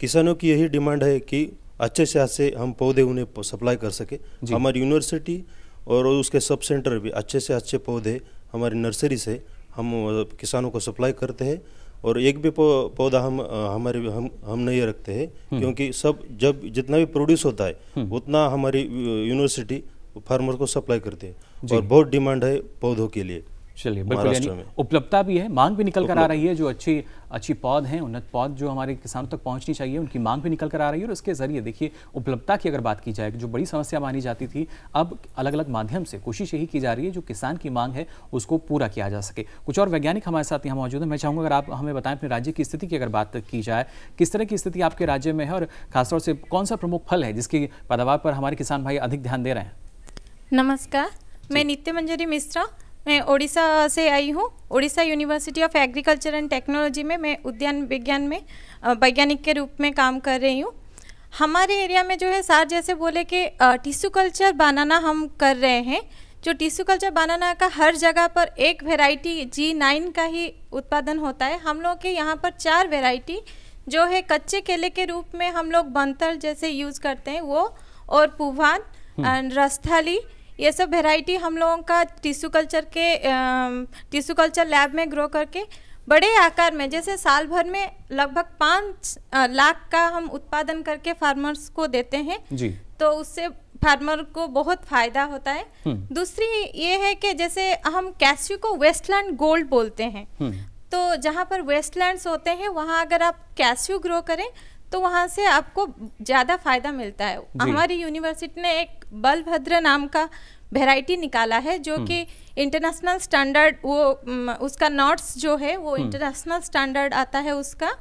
किसानों की यही डिमांड है कि अच्छे से अच्छे हम पौधे उन्हें सप्लाई कर सके। हमारी यूनिवर्सिटी और उसके सब सेंटर भी अच्छे से अच्छे पौधे हमारी नर्सरी से हम किसानों को सप्लाई करते हैं, और एक भी पौधा हम नहीं रखते हैं, क्योंकि सब जब जितना भी प्रोड्यूस होता है उतना हमारी यूनिवर्सिटी फार्मर को सप्लाई करते हैं, और बहुत डिमांड है पौधों के लिए। चलिए, बिल्कुल, यानी उपलब्धता भी है, मांग भी निकल कर आ रही है। जो अच्छी पौध हैं, उन्नत पौध जो हमारे किसानों तक पहुंचनी चाहिए, उनकी मांग भी निकल कर आ रही है। और उसके जरिए देखिए उपलब्धता की अगर बात की जाए, जो बड़ी समस्या मानी जाती थी, अब अलग अलग माध्यम से कोशिश यही की जा रही है जो किसान की मांग है उसको पूरा किया जा सके। कुछ और वैज्ञानिक हमारे साथ यहाँ मौजूद हैं। मैं चाहूँगा अगर आप हमें बताएं अपने राज्य की स्थिति की अगर बात की जाए, किस तरह की स्थिति आपके राज्य में है, और खासतौर से कौन सा प्रमुख फल है जिसकी पैदावार पर हमारे किसान भाई अधिक ध्यान दे रहे हैं? नमस्कार, मैं नित्य मंजरी मिश्रा, मैं ओडिशा से आई हूँ। Odisha university of agriculture and technology में मैं उद्यान विज्ञान में वैज्ञानिक के रूप में काम कर रही हूँ। हमारे एरिया में जो है सर जैसे बोले कि टिश्यू कल्चर बनाना हम कर रहे हैं। जो टिश्यू कल्चर बनाना का हर जगह पर एक वेराइटी G9 का ही उत्पादन होता है। हम लोग के यहाँ पर 4 वेराइटी जो है कच्चे केले के रूप में हम लोग बंतर जैसे यूज़ करते हैं वो, और पुवान एंड रस्थाली, ये सब वेराइटी हम लोगों का टिश्यू कल्चर लैब में ग्रो करके बड़े आकार में, जैसे साल भर में लगभग 5 लाख का हम उत्पादन करके फार्मर्स को देते हैं जी। तो उससे फार्मर को बहुत फायदा होता है। दूसरी ये है कि जैसे हम कैश्यू को वेस्टलैंड गोल्ड बोलते हैं, तो जहाँ पर वेस्टलैंड्स होते हैं वहाँ अगर आप कैश्यू ग्रो करें तो वहाँ से आपको ज़्यादा फायदा मिलता है। हमारी यूनिवर्सिटी ने एक बलभद्र नाम का वेराइटी निकाला है जो कि इंटरनेशनल स्टैंडर्ड, वो उसका नॉट्स जो है वो इंटरनेशनल स्टैंडर्ड आता है उसका,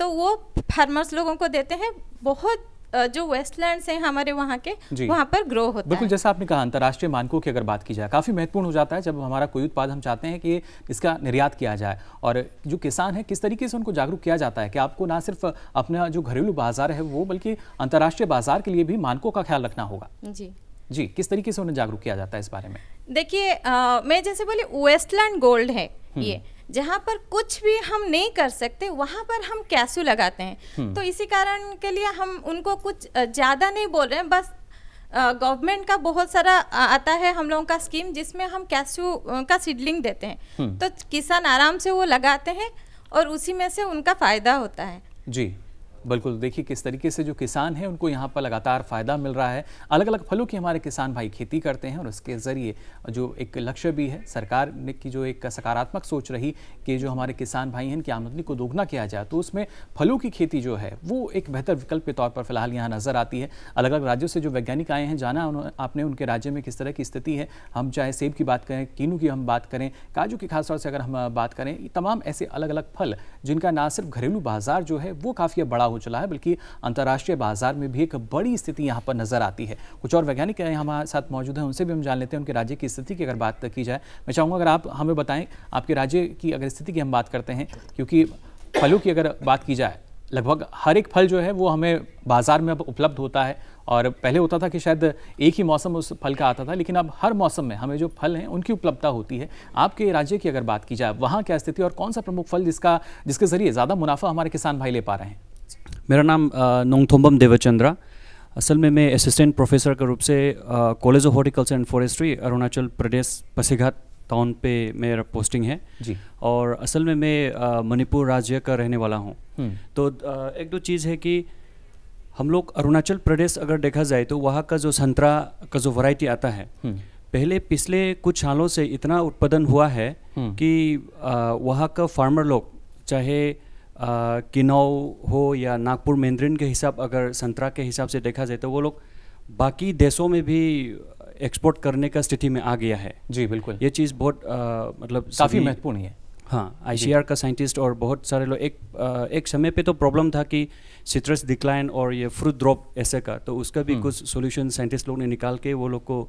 तो वो फार्मर्स लोगों को देते हैं। बहुत जो वेस्टलैंड्स हैं हमारे वहाँ के, वहाँ पर ग्रो होता है। बिल्कुल, जैसा आपने कहा अंतर्राष्ट्रीय मानकों की अगर बात की जाए, काफ़ी महत्वपूर्ण हो जाता है जब हमारा कोई उत्पाद हम चाहते हैं कि इसका निर्यात किया जाए। और जो किसान है किस तरीके से उनको जागरूक किया जाता है कि आपको ना सिर्फ अपना जो घरेलू बाजार है वो, बल्कि अंतर्राष्ट्रीय बाजार के लिए भी मानकों का ख्याल रखना होगा। जी, किस तरीके से उन्हें जागरूक किया जाता है इस बारे में? देखिए, मैं जैसे बोली वेस्टलैंड गोल्ड है ये, जहाँ पर कुछ भी हम नहीं कर सकते वहाँ पर हम कैश्यू लगाते हैं। तो इसी कारण के लिए हम उनको कुछ ज़्यादा नहीं बोल रहे हैं, बस गवर्नमेंट का बहुत सारा आता है हम लोगों का स्कीम जिसमें हम कैश्यू का सीडलिंग देते हैं, तो किसान आराम से वो लगाते हैं और उसी में से उनका फ़ायदा होता है। जी, बिल्कुल, देखिए किस तरीके से जो किसान हैं उनको यहाँ पर लगातार फ़ायदा मिल रहा है। अलग अलग फलों की हमारे किसान भाई खेती करते हैं और उसके ज़रिए जो एक लक्ष्य भी है सरकार ने की जो एक सकारात्मक सोच रही कि जो हमारे किसान भाई हैं इनकी आमदनी को दोगुना किया जाए, तो उसमें फलों की खेती जो है वो एक बेहतर विकल्प के तौर पर फिलहाल यहाँ नज़र आती है। अलग अलग राज्यों से जो वैज्ञानिक आए हैं, जाना आपने उनके राज्य में किस तरह की स्थिति है। हम चाहे सेब की बात करें, कीनू की हम बात करें, काजू की खासतौर से अगर हम बात करें, तमाम ऐसे अलग अलग फल जिनका ना सिर्फ घरेलू बाजार जो है वो काफ़ी बड़ा हो चला है, बल्कि अंतर्राष्ट्रीय बाजार में भी एक बड़ी स्थिति यहाँ पर नजर आती है। कुछ और वैज्ञानिक हमारे साथ मौजूद हैं, उनसे भी हम जान लेते हैं उनके राज्य की स्थिति की अगर बात की जाए। मैं चाहूँगा अगर आप हमें बताएं आपके राज्य की अगर स्थिति की हम बात करते हैं, क्योंकि फलों की अगर बात की जाए लगभग हर एक फल जो है वो हमें बाजार में अब उपलब्ध होता है, और पहले होता था कि शायद एक ही मौसम उस फल का आता था, लेकिन अब हर मौसम में हमें जो फल हैं उनकी उपलब्धता होती है। आपके राज्य की अगर बात की जाए वहाँ क्या स्थिति और कौन सा प्रमुख फल जिसके जरिए ज़्यादा मुनाफा हमारे किसान भाई ले पा रहे हैं? मेरा नाम नोंगथोम्बम देवचंद्रा। असल में मैं असिस्टेंट प्रोफेसर के रूप से college of horticulture and forestry Arunachal Pradesh Pasighat town पे मेरा पोस्टिंग है जी। और असल में मैं मणिपुर राज्य का रहने वाला हूँ। तो एक दो चीज़ है कि हम लोग अरुणाचल प्रदेश अगर देखा जाए तो वहाँ का जो संतरा का जो वैरायटी आता है, पहले पिछले कुछ सालों से इतना उत्पादन हुआ है कि वहाँ का फार्मर लोग चाहे किन्नौर हो या नागपुर मैंड्रिन के हिसाब अगर संतरा के हिसाब से देखा जाए तो वो लोग बाकी देशों में भी एक्सपोर्ट करने का स्थिति में आ गया है। जी बिल्कुल, ये चीज़ बहुत मतलब काफ़ी महत्वपूर्ण है। हाँ, आईसीआर का साइंटिस्ट और बहुत सारे लोग एक समय पे तो प्रॉब्लम था कि सिट्रस डिक्लाइन और ये फ्रूट ड्रॉप ऐसे का, तो उसका भी कुछ सॉल्यूशन साइंटिस्ट लोग ने निकाल के वो लोग को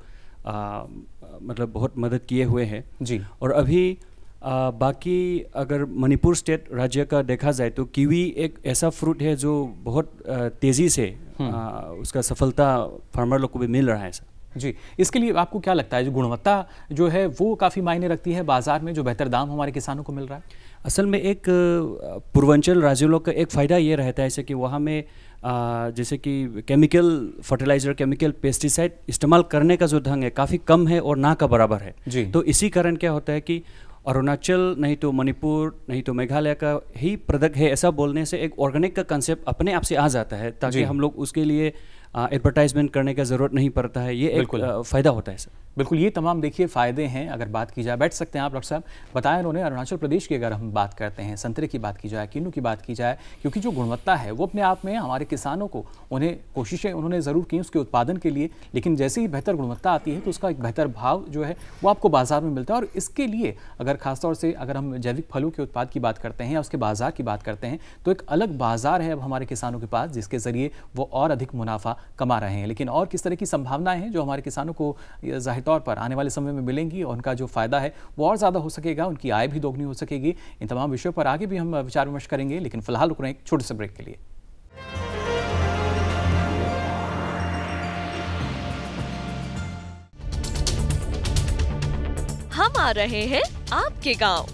मतलब बहुत मदद किए हुए हैं जी। और अभी बाकी अगर मणिपुर स्टेट राज्य का देखा जाए तो कीवी एक ऐसा फ्रूट है जो बहुत तेज़ी से उसका सफलता फार्मर लोग को भी मिल रहा है सर जी। इसके लिए आपको क्या लगता है जो गुणवत्ता जो है वो काफ़ी मायने रखती है बाजार में, जो बेहतर दाम हमारे किसानों को मिल रहा है? असल में एक पूर्वांचल राज्यों लोग का एक फ़ायदा ये रहता है जैसे कि वहाँ में जैसे कि केमिकल फर्टिलाइज़र, केमिकल पेस्टिसाइड इस्तेमाल करने का जो ढंग है काफ़ी कम है और ना का बराबर है जी। तो इसी कारण क्या होता है कि अरुणाचल नहीं तो मणिपुर नहीं तो मेघालय का ही प्रोडक्ट है ऐसा बोलने से एक ऑर्गेनिक का कंसेप्ट अपने आप से आ जाता है, ताकि हम लोग उसके लिए एडवर्टाइजमेंट करने का ज़रूरत नहीं पड़ता है। ये एक फ़ायदा होता है सर। बिल्कुल, ये तमाम देखिए फ़ायदे हैं। अगर बात की जाए, बैठ सकते हैं आप डॉक्टर साहब, बताया उन्होंने अरुणाचल प्रदेश की अगर हम बात करते हैं, संतरे की बात की जाए, किन्नू की बात की जाए, क्योंकि जो गुणवत्ता है वो अपने आप में हमारे किसानों को उन्हें कोशिशें उन्होंने ज़रूर की उसके उत्पादन के लिए, लेकिन जैसे ही बेहतर गुणवत्ता आती है तो उसका एक बेहतर भाव जो है वो आपको बाजार में मिलता है। और इसके लिए अगर खासतौर से अगर हम जैविक फलों के उत्पाद की बात करते हैं या उसके बाजार की बात करते हैं तो एक अलग बाजार है अब हमारे किसानों के पास, जिसके ज़रिए वो और अधिक मुनाफा कमा रहे हैं। लेकिन और किस तरह की संभावनाएं हैं जो हमारे किसानों को जाहिर तौर पर आने वाले समय में मिलेंगी और उनका जो फायदा है वो और ज़्यादा हो सकेगा, उनकी आय भी दोगुनी हो सकेगी। इन तमाम विषयों पर आगे भी हम विचार विमर्श करेंगे, लेकिन फिलहाल रुक रहे हैं एक छोटे से ब्रेक के लिए। हम आ रहे हैं आपके गांव।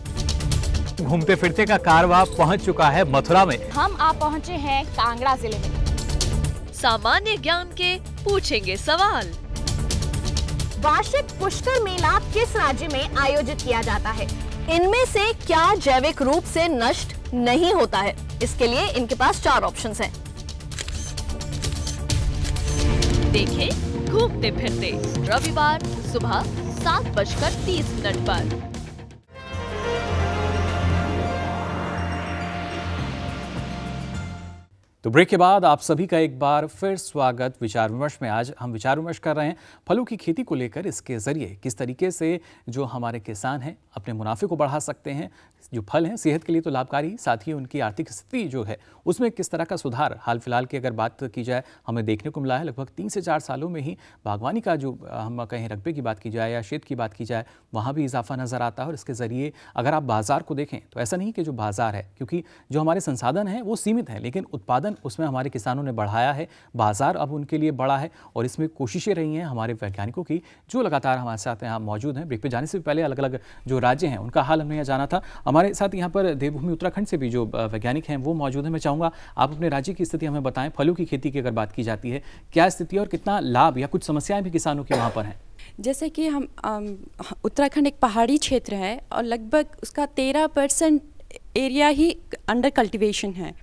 घूमते फिरते का कारवां पहुंच चुका है मथुरा में। हम आप पहुंचे हैं कांगड़ा जिले में। सामान्य ज्ञान के पूछेंगे सवाल। वार्षिक पुष्कर मेला किस राज्य में आयोजित किया जाता है? इनमें से क्या जैविक रूप से नष्ट नहीं होता है? इसके लिए इनके पास 4 ऑप्शंस हैं। देखें घूमते फिरते रविवार सुबह 7:30 पर। तो ब्रेक के बाद आप सभी का एक बार फिर स्वागत विचार विमर्श में। आज हम विचार विमर्श कर रहे हैं फलों की खेती को लेकर, इसके ज़रिए किस तरीके से जो हमारे किसान हैं अपने मुनाफे को बढ़ा सकते हैं। जो फल हैं सेहत के लिए तो लाभकारी, साथ ही उनकी आर्थिक स्थिति जो है उसमें किस तरह का सुधार हाल फिलहाल की अगर बात की जाए हमें देखने को मिला है। लगभग 3 से 4 सालों में ही बागवानी का जो हम कहें रकबे की बात की जाए या क्षेत्र की बात की जाए वहाँ भी इजाफा नज़र आता है। और इसके ज़रिए अगर आप बाज़ार को देखें तो ऐसा नहीं कि जो बाज़ार है, क्योंकि जो हमारे संसाधन हैं वो सीमित हैं, लेकिन उत्पादन उसमें हमारे किसानों ने बढ़ाया है, बाज़ार अब उनके लिए बड़ा है और इसमें कोशिशें रही हैं हमारे वैज्ञानिकों की, जो लगातार हमारे साथ यहाँ मौजूद हैं। ब्रेक पे जाने से पहले अलग अलग जो राज्य हैं उनका हाल हमने यहाँ जाना था। हमारे साथ यहाँ पर देवभूमि उत्तराखंड से भी जो वैज्ञानिक हैं वो मौजूद हैं। मैं चाहूँगा आप अपने राज्य की स्थिति हमें बताएं। फलों की खेती की अगर बात की जाती है, क्या स्थिति और कितना लाभ या कुछ समस्याएं भी किसानों की वहाँ पर हैं? जैसे कि हम उत्तराखंड एक पहाड़ी क्षेत्र है और लगभग उसका 13% एरिया ही अंडर कल्टीवेशन है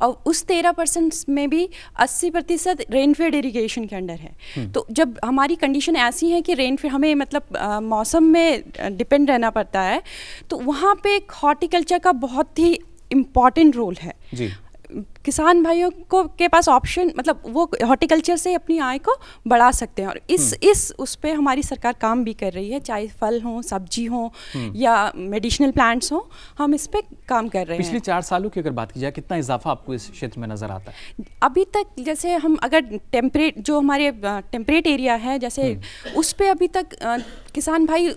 और उस 13% में भी 80% रेनफेड इरिगेशन के अंडर है। तो जब हमारी कंडीशन ऐसी है कि रेनफेड हमें मतलब मौसम में डिपेंड रहना पड़ता है, तो वहाँ पे हॉर्टिकल्चर का बहुत ही इम्पॉर्टेंट रोल है जी। किसान भाइयों को के पास ऑप्शन मतलब वो हॉर्टिकल्चर से अपनी आय को बढ़ा सकते हैं और इस उस पे हमारी सरकार काम भी कर रही है, चाहे फल हो, सब्जी हो या मेडिसिनल प्लांट्स हो, हम इस पे काम कर रहे हैं। पिछले 4 सालों की अगर बात की जाए, कितना इजाफा आपको इस क्षेत्र में नजर आता है? अभी तक जैसे हम अगर टेम्परेट जो हमारे टेम्परेट एरिया है जैसे उस पे अभी तक किसान भाई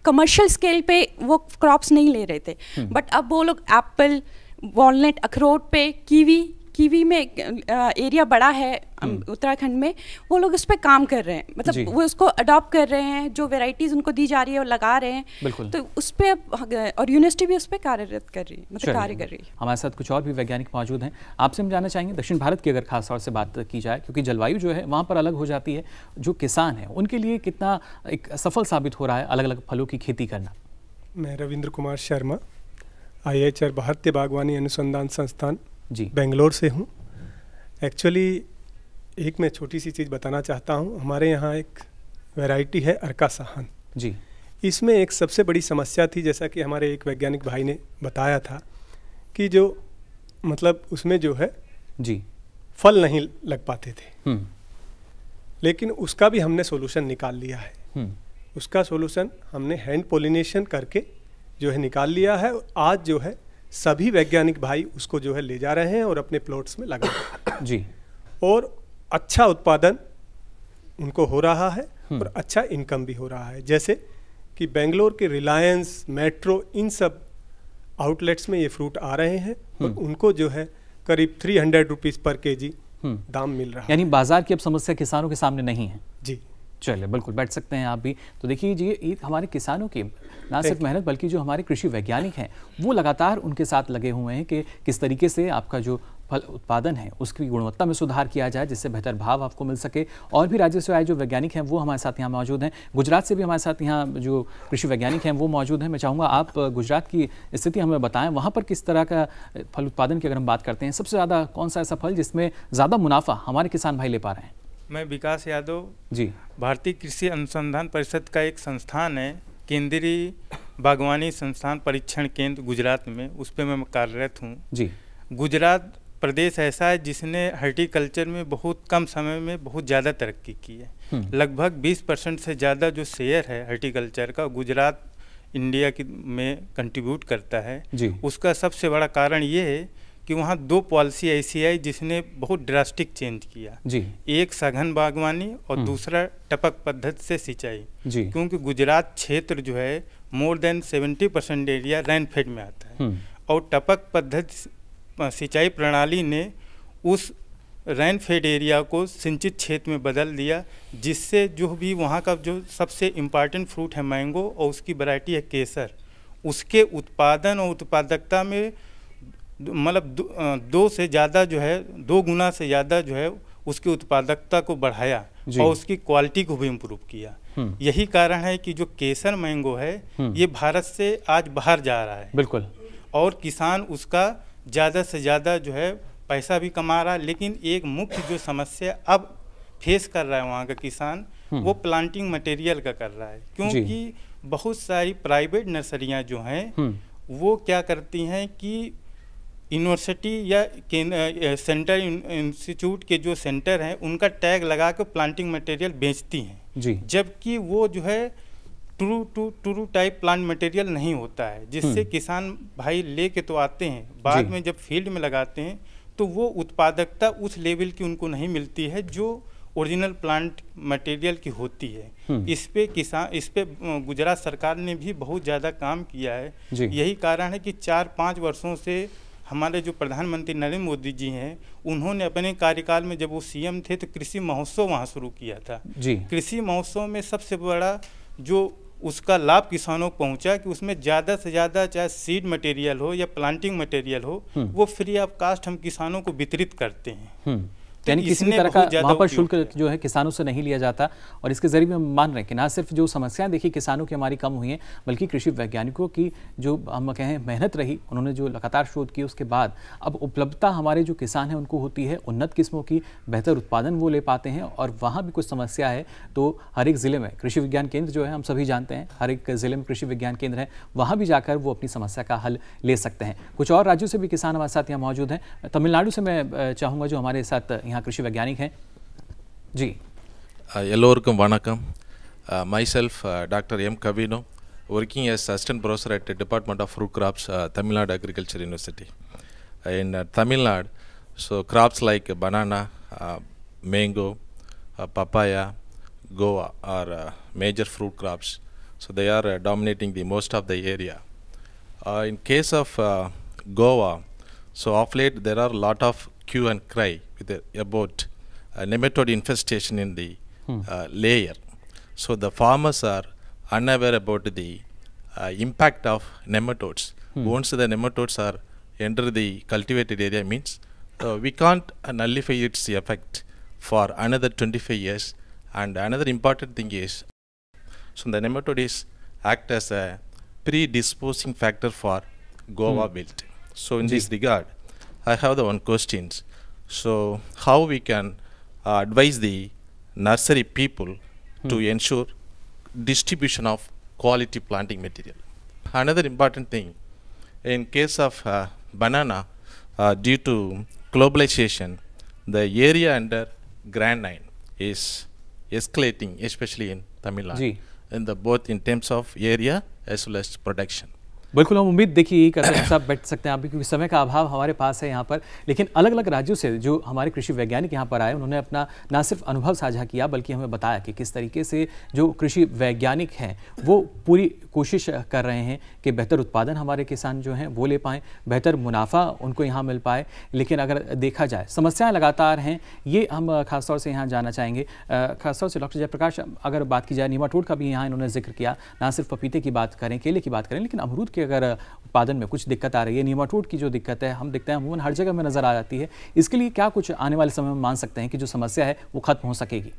कमर्शियल स्केल पे वो क्रॉप्स नहीं ले रहे थे, बट अब वो लोग एप्पल, वॉलनट, अखरोट पे, कीवी में एरिया बड़ा है उत्तराखंड में, वो लोग उस पर काम कर रहे हैं, मतलब वो उसको अडॉप्ट कर रहे हैं, जो वेराइटीज उनको दी जा रही है वो लगा रहे हैं, तो उस पर और यूनिवर्सिटी भी उस पर कार्यरत कर रही है, मतलब कार्य कर रही है। हमारे साथ कुछ और भी वैज्ञानिक मौजूद हैं, आपसे हम जानना चाहेंगे दक्षिण भारत की अगर खास तौर से बात की जाए, क्योंकि जलवायु जो है वहाँ पर अलग हो जाती है, जो किसान है उनके लिए कितना एक सफल साबित हो रहा है अलग अलग फलों की खेती करना? मैं रविंद्र कुमार शर्मा, IHR भारतीय बागवानी अनुसंधान संस्थान जी बेंगलोर से हूँ। एक्चुअली एक मैं छोटी सी चीज़ बताना चाहता हूँ। हमारे यहाँ एक वैरायटी है अर्का साहन जी। इसमें एक सबसे बड़ी समस्या थी, जैसा कि हमारे एक वैज्ञानिक भाई ने बताया था कि जो मतलब उसमें जो है जी फल नहीं लग पाते थे, लेकिन उसका भी हमने सोल्यूशन निकाल लिया है। उसका सोल्यूशन हमने हैंड पोलिनेशन करके जो है निकाल लिया है। आज जो है सभी वैज्ञानिक भाई उसको जो है ले जा रहे हैं और अपने प्लॉट्स में लगा रहे हैं जी, और अच्छा उत्पादन उनको हो रहा है और अच्छा इनकम भी हो रहा है। जैसे कि बेंगलोर के रिलायंस, मेट्रो, इन सब आउटलेट्स में ये फ्रूट आ रहे हैं और उनको जो है करीब 300 रुपीज़ पर केजी दाम मिल रहा है। यानी बाजार की अब समस्या किसानों के सामने नहीं है जी। चलिए बिल्कुल बैठ सकते हैं आप भी। तो देखिए ये हमारे किसानों की ना सिर्फ मेहनत बल्कि जो हमारे कृषि वैज्ञानिक हैं वो लगातार उनके साथ लगे हुए हैं कि किस तरीके से आपका जो फल उत्पादन है उसकी गुणवत्ता में सुधार किया जाए, जिससे बेहतर भाव आपको मिल सके। और भी राज्य से आए जो वैज्ञानिक हैं वो हमारे साथ यहाँ मौजूद हैं। गुजरात से भी हमारे साथ यहाँ जो कृषि वैज्ञानिक हैं वो मौजूद हैं। मैं चाहूँगा आप गुजरात की स्थिति हमें बताएं, वहाँ पर किस तरह का फल उत्पादन की अगर हम बात करते हैं, सबसे ज़्यादा कौन सा ऐसा फल जिसमें ज़्यादा मुनाफा हमारे किसान भाई ले पा रहे हैं? मैं विकास यादव जी, भारतीय कृषि अनुसंधान परिषद का एक संस्थान है, केंद्रीय बागवानी संस्थान परीक्षण केंद्र गुजरात में, उस पर मैं कार्यरत हूँ जी। गुजरात प्रदेश ऐसा है जिसने हॉर्टिकल्चर में बहुत कम समय में बहुत ज़्यादा तरक्की की है। लगभग 20% से ज़्यादा जो शेयर है हॉर्टिकल्चर का गुजरात इंडिया की में कंट्रीब्यूट करता है जी। उसका सबसे बड़ा कारण ये है कि वहाँ 2 पॉलिसी ऐसी आई जिसने बहुत ड्रास्टिक चेंज किया जी। एक सघन बागवानी और दूसरा टपक पद्धति से सिंचाई जी। क्योंकि गुजरात क्षेत्र जो है मोर देन 70% एरिया रेनफेड में आता है और टपक पद्धति सिंचाई प्रणाली ने उस रेनफेड एरिया को सिंचित क्षेत्र में बदल दिया, जिससे जो भी वहाँ का जो सबसे इम्पॉर्टेंट फ्रूट है मैंगो और उसकी वैरायटी है केसर, उसके उत्पादन और उत्पादकता में मतलब 2 से ज़्यादा जो है 2 गुना से ज़्यादा जो है उसकी उत्पादकता को बढ़ाया और उसकी क्वालिटी को भी इम्प्रूव किया। यही कारण है कि जो केसर मैंगो है ये भारत से आज बाहर जा रहा है बिल्कुल, और किसान उसका ज़्यादा से ज़्यादा जो है पैसा भी कमा रहा है। लेकिन एक मुख्य जो समस्या अब फेस कर रहा है वहाँ का किसान, वो प्लांटिंग मटेरियल का कर रहा है, क्योंकि बहुत सारी प्राइवेट नर्सरियाँ जो हैं वो क्या करती हैं कि यूनिवर्सिटी या सेंटर इंस्टीट्यूट के जो सेंटर हैं उनका टैग लगा के प्लांटिंग मटेरियल बेचती हैं, जबकि वो जो है ट्रू टाइप प्लांट मटेरियल नहीं होता है, जिससे किसान भाई लेके तो आते हैं, बाद में जब फील्ड में लगाते हैं तो वो उत्पादकता उस लेवल की उनको नहीं मिलती है जो ओरिजिनल प्लांट मटेरियल की होती है। इस पे गुजरात सरकार ने भी बहुत ज़्यादा काम किया है। यही कारण है कि 4-5 वर्षों से हमारे जो प्रधानमंत्री नरेंद्र मोदी जी हैं उन्होंने अपने कार्यकाल में जब वो CM थे तो कृषि महोत्सव वहाँ शुरू किया था जी। कृषि महोत्सव में सबसे बड़ा जो उसका लाभ किसानों को पहुंचा कि उसमें ज़्यादा से ज़्यादा चाहे सीड मटेरियल हो या प्लांटिंग मटेरियल हो वो फ्री ऑफ कास्ट हम किसानों को वितरित करते हैं। यानी किसी भी तरह का वहाँ पर शुल्क जो है किसानों से नहीं लिया जाता, और इसके जरिए हम मान रहे हैं कि ना सिर्फ जो समस्याएं देखी किसानों की हमारी कम हुई हैं, बल्कि कृषि वैज्ञानिकों की जो हम कहें मेहनत रही, उन्होंने जो लगातार शोध किए उसके बाद अब उपलब्धता हमारे जो किसान हैं उनको होती है, उन्नत किस्मों की बेहतर उत्पादन वो ले पाते हैं। और वहाँ भी कुछ समस्या है तो हर एक ज़िले में कृषि विज्ञान केंद्र जो है, हम सभी जानते हैं हर एक ज़िले में कृषि विज्ञान केंद्र है, वहाँ भी जाकर वो अपनी समस्या का हल ले सकते हैं। कुछ और राज्यों से भी किसान हमारे साथ यहाँ मौजूद हैं। तमिलनाडु से मैं चाहूँगा जो हमारे साथ यहाँ कृषि वैज्ञानिक हैं जी। எல்லோருக்கும் வணக்கம். Myself Dr. M. Kavino, working as assistant professor at the Department of Fruit Crops, Tamil Nadu Agriculture University. In Tamil Nadu, so crops like banana, mango, papaya, guava are major fruit crops. So they are dominating the most of the area. In case of guava, so of late there are a lot of hue and cry with about nematode infestation in the layer. So the farmers are unaware about the impact of nematodes. Once the nematodes are enter the cultivated area, means we can't nullify its effect for another 25 years. And another important thing is, so the nematode is act as a predisposing factor for guava wilt. So in this regard, I have the one questions. So how we can advise the nursery people to ensure distribution of quality planting material. Another important thing, in case of banana, due to globalization, the area under granite is escalating, especially in Tamil Nadu, in the both in terms of area as well as production. बिल्कुल, हम उम्मीद देखिए यही करते हैं, सब बैठ सकते हैं आप भी, क्योंकि समय का अभाव हमारे पास है यहाँ पर। लेकिन अलग अलग राज्यों से जो हमारे कृषि वैज्ञानिक यहाँ पर आए, उन्होंने अपना ना सिर्फ अनुभव साझा किया, बल्कि हमें बताया कि किस तरीके से जो कृषि वैज्ञानिक हैं वो पूरी कोशिश कर रहे हैं कि बेहतर उत्पादन हमारे किसान जो हैं वो ले पाएँ, बेहतर मुनाफा उनको यहाँ मिल पाए। लेकिन अगर देखा जाए समस्याएँ लगातार हैं, ये हम खासतौर से यहाँ जानना चाहेंगे। खासतौर से डॉक्टर जयप्रकाश, अगर बात की जाए नीमाटोड का भी यहाँ इन्होंने जिक्र किया, ना सिर्फ पपीते की बात करें, केले की बात करें, लेकिन अमरूद के अगर उत्पादन में कुछ दिक्कत आ रही है, नीमाटोड की जो दिक्कत है हम देखते हैं अमूमन हर जगह में नजर आ जाती है, इसके लिए क्या कुछ आने वाले समय में मान सकते हैं कि जो समस्या है वो खत्म हो सकेगी?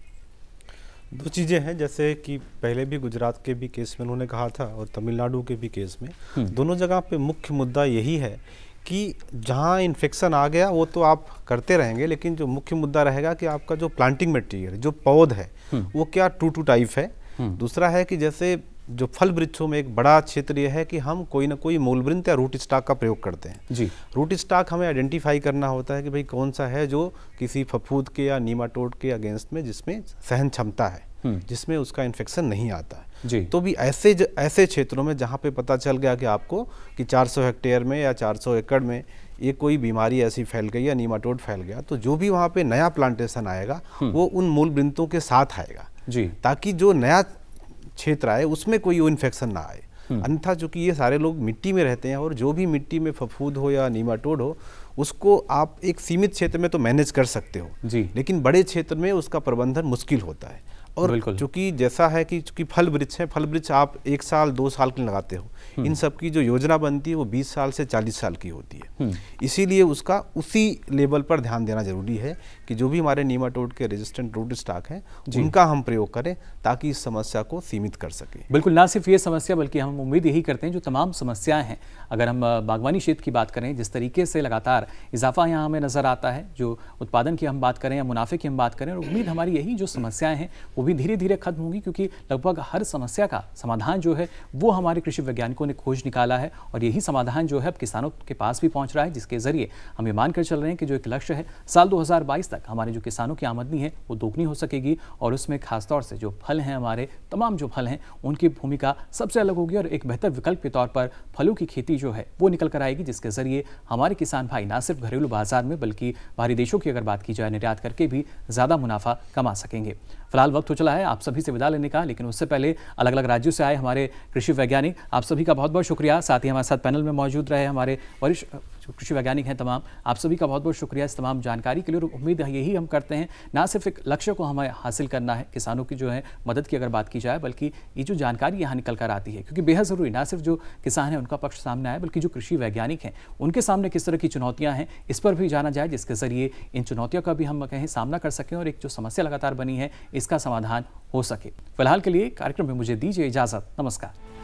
दो चीज़ें हैं, जैसे कि पहले भी गुजरात के भी केस में उन्होंने कहा था और तमिलनाडु के भी केस में, दोनों जगह पे मुख्य मुद्दा यही है कि जहाँ इन्फेक्शन आ गया वो तो आप करते रहेंगे, लेकिन जो मुख्य मुद्दा रहेगा कि आपका जो प्लांटिंग मटेरियल, जो पौध है वो क्या टू टाइप है। दूसरा है कि जैसे जो फल वृक्षों में एक बड़ा क्षेत्र यह है कि हम कोई ना कोई मूलवृंत या रूट स्टॉक का प्रयोग करते हैं जी। रूट स्टॉक हमें आइडेंटिफाई करना होता है कि भाई कौन सा है जो किसी फफूंद के या नीमाटोड के अगेंस्ट में जिसमें सहन क्षमता है, जिसमें उसका इन्फेक्शन नहीं आता है जी। तो भी ऐसे क्षेत्रों में जहाँ पे पता चल गया कि आपको कि 400 हेक्टेयर में या 400 एकड़ में ये कोई बीमारी ऐसी फैल गई या नीमाटोड फैल गया, तो जो भी वहाँ पे नया प्लांटेशन आएगा वो उन मूल वृंतों के साथ आएगा जी, ताकि जो नया क्षेत्र आए उसमें कोई वो इन्फेक्शन ना आए। अन्यथा चूंकि ये सारे लोग मिट्टी में रहते हैं और जो भी मिट्टी में फफूंद हो या नीमाटोड हो उसको आप एक सीमित क्षेत्र में तो मैनेज कर सकते हो जी, लेकिन बड़े क्षेत्र में उसका प्रबंधन मुश्किल होता है। और चूंकि जैसा है कि चूंकि फल वृक्ष है, फल वृक्ष आप 1 साल 2 साल के लगाते हो, इन सब की जो योजना बनती है वो 20 साल से 40 साल की होती है। इसीलिए उसका उसी लेवल पर ध्यान देना जरूरी है कि जो भी हमारे नीमाटोड के रेजिस्टेंट रूट स्टॉक हैं उनका हम प्रयोग करें ताकि इस समस्या को सीमित कर सकें। बिल्कुल, ना सिर्फ ये समस्या बल्कि हम उम्मीद यही करते हैं जो तमाम समस्याएं हैं, अगर हम बागवानी क्षेत्र की बात करें, जिस तरीके से लगातार इजाफा यहाँ हमें नजर आता है, जो उत्पादन की हम बात करें या मुनाफे की हम बात करें, और उम्मीद हमारी यही जो समस्याएं हैं वो भी धीरे धीरे खत्म होगी, क्योंकि लगभग हर समस्या का समाधान जो है वो हमारे कृषि वैज्ञानिकों ने खोज निकाला है और यही समाधान जो है अब किसानों के पास भी पहुंच रहा है, जिसके जरिए हम ये मानकर चल रहे हैं कि जो एक लक्ष्य है साल 2022 तक हमारे जो किसानों की आमदनी है वो दोगुनी हो सकेगी, और उसमें खासतौर से जो फल हैं, हमारे तमाम जो फल हैं उनकी भूमिका सबसे अलग होगी और एक बेहतर विकल्प के तौर पर फलों की खेती जो है वो निकल कर आएगी, जिसके जरिए हमारे किसान भाई ना सिर्फ घरेलू बाजार में बल्कि बाहरी देशों की अगर बात की जाए निर्यात करके भी ज़्यादा मुनाफा कमा सकेंगे। फिलहाल वक्त हो चला है आप सभी से विदा लेने का, लेकिन उससे पहले अलग अलग राज्यों से आए हमारे कृषि वैज्ञानिक, आप सभी का बहुत बहुत शुक्रिया। साथ ही हमारे साथ पैनल में मौजूद रहे हमारे वरिष्ठ जो कृषि वैज्ञानिक हैं तमाम, आप सभी का बहुत बहुत शुक्रिया इस तमाम जानकारी के लिए। और उम्मीद है यही हम करते हैं, ना सिर्फ एक लक्ष्य को हमें हासिल करना है, किसानों की जो है मदद की अगर बात की जाए, बल्कि ये जो जानकारी यहाँ निकल कर आती है, क्योंकि बेहद ज़रूरी ना सिर्फ जो किसान है उनका पक्ष सामने आए, बल्कि जो कृषि वैज्ञानिक हैं उनके सामने किस तरह की चुनौतियाँ हैं इस पर भी जाना जाए, जिसके ज़रिए इन चुनौतियों का भी हम कहें सामना कर सकें और एक जो समस्या लगातार बनी है इसका समाधान हो सके। फिलहाल के लिए कार्यक्रम में मुझे दीजिए इजाज़त। नमस्कार।